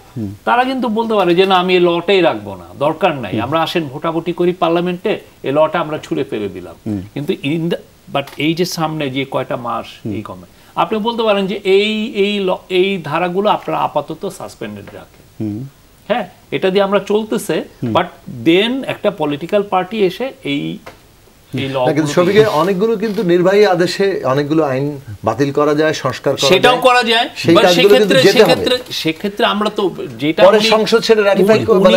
Speaker 4: তারা কিন্তু বলতে পারে যে না আমি এই লটাই রাখবো না, দরকার নাই, আমরা আসেন ভোটাভুটি করি পার্লামেন্টে, এই লটা আমরা ছুঁড়ে ফেলে দিলাম। কিন্তু বাট এই যে সামনে যে কয়টা মাস এই গভর্নমেন্ট, আপনি বলতে পারেন যে এই ধারাগুলো আপনারা আপাতত সাসপেন্ডেড রাখেন। হ্যাঁ, এটা দিয়ে আমরা চলতেছে, বাট দেন একটা পলিটিক্যাল পার্টি এসে
Speaker 3: শফিকে অনেকগুলো কিন্তু নির্বাহী আদেশে অনেকগুলো আইন বাতিল করা যায়, সংস্কার করা যায়,
Speaker 4: সেটাও করা যায়। সেক্ষেত্রে আমরা তো যেটা
Speaker 3: সংসদ সেটা রাটিফাই করবে,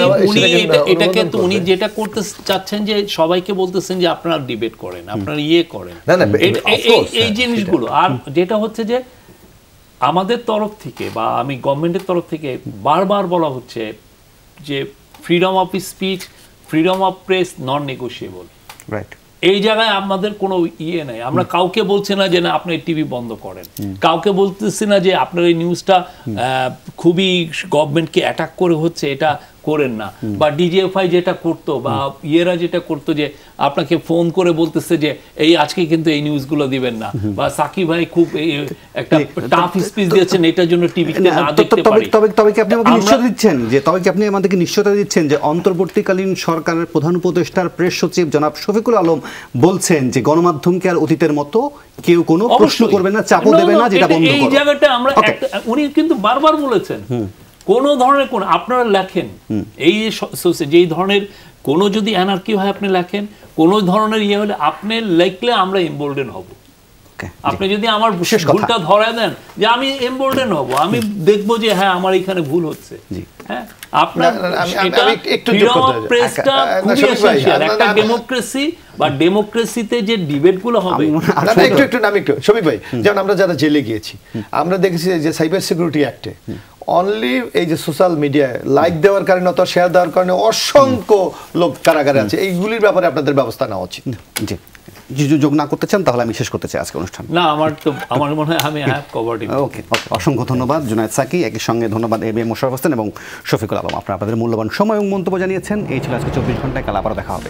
Speaker 4: এটাকে তো উনি যেটা করতে চাচ্ছেন যে সবাইকে বলতেছেন যে আপনারা ডিবেট করেন, আপনারা করেন এই জিনিসগুলো। আর যেটা হচ্ছে যে আমাদের তরফ থেকে বা আমি গভর্নমেন্টের তরফ থেকে বারবার বলা হচ্ছে যে freedom of speech, freedom of press non negotiable.
Speaker 1: Right,
Speaker 4: এই জায়গায় আমাদের কোনো নাই। আমরা কাউকে বলছি না যে না আপনি টিভি বন্ধ করেন, কাউকে বলতেছি না যে আপনার এই নিউজটা খুবই গভর্নমেন্টকে অ্যাটাক করে হচ্ছে, এটা করেন না। বা ডিজিএফআই যেটা করতো বা যেটা করতো যে আপনাকে ফোন করে বলতেছে যে এই আজকে কিন্তু এই নিউজগুলো দিবেন না, বা সাকিব ভাই খুব একটা টাফ স্পিচ দিয়েছেন, এটার জন্য টিভিতে না দেখতে পারি।
Speaker 1: তবে কি আপনি আমাকে নিশ্চয়তা দিচ্ছেন যে আমাদেরকে নিশ্চয়তা দিচ্ছেন যে অন্তর্বর্তীকালীন সরকারের প্রধান উপদেষ্টার প্রেস সচিব জনাব শফিকুল আলম বলছেন যে গণমাধ্যমকে আর অতীতের মতো কেউ কোনো প্রশ্ন করবে না, চাপও দেবে না, যেটা বন্ধ করো।
Speaker 4: এই জায়গাটা আমরা উনি কিন্তু বারবার বলেছেন কোন ধরনের আপনারা লেখেন এই যেই ধরনের কোনো যদি অ্যানার্কি হয় আপনি লেখেন, কোন ধরনের হলে আপনি লিখলে আমরা এমবোল্ডেন হব। আপনি যদি আমার ভুলটা ধরায় দেন যে আমি এমবোল্ডেন হব, আমি দেখবো যে হ্যাঁ আমার এখানে ভুল হচ্ছে। হ্যাঁ, আপনার প্রেসটা খুবই এসেনশিয়াল একটা ডেমোক্রেসি বা ডেমোক্রেসিতে যে ডিবেটগুলো হবে।
Speaker 2: একটু শফিক ভাই, যেমন আমরা যারা জেলে গিয়েছি আমরা দেখেছি যে সাইবার সিকিউরিটি অ্যাক্টে অনলি এই যে সোশ্যাল মিডিয়ায় লাইক দেওয়ার কারণে অথবা শেয়ার দেওয়ার কারণে অসংখ্য লোক কারাগারে আছে। এইগুলির ব্যাপারে আপনাদের ব্যবস্থা নেওয়া উচিত।
Speaker 1: জি, যোগ না করতে চান তাহলে আমি শেষ করতে চাই আজকে অনুষ্ঠান।
Speaker 4: না, আমার মনে হয় আমি কভারড।
Speaker 1: ওকে, অসংখ্য ধন্যবাদ জুনায়েদ সাকি, একই সঙ্গে ধন্যবাদ এবিএম মোশাররফ হোসেন এবং শফিকুল আলম। আপনাদের মূল্যবান সময় এবং মন্তব্য জানিয়েছেন। এই ছিল আজকে 24 ঘন্টায়, কাল আবারও দেখা হবে।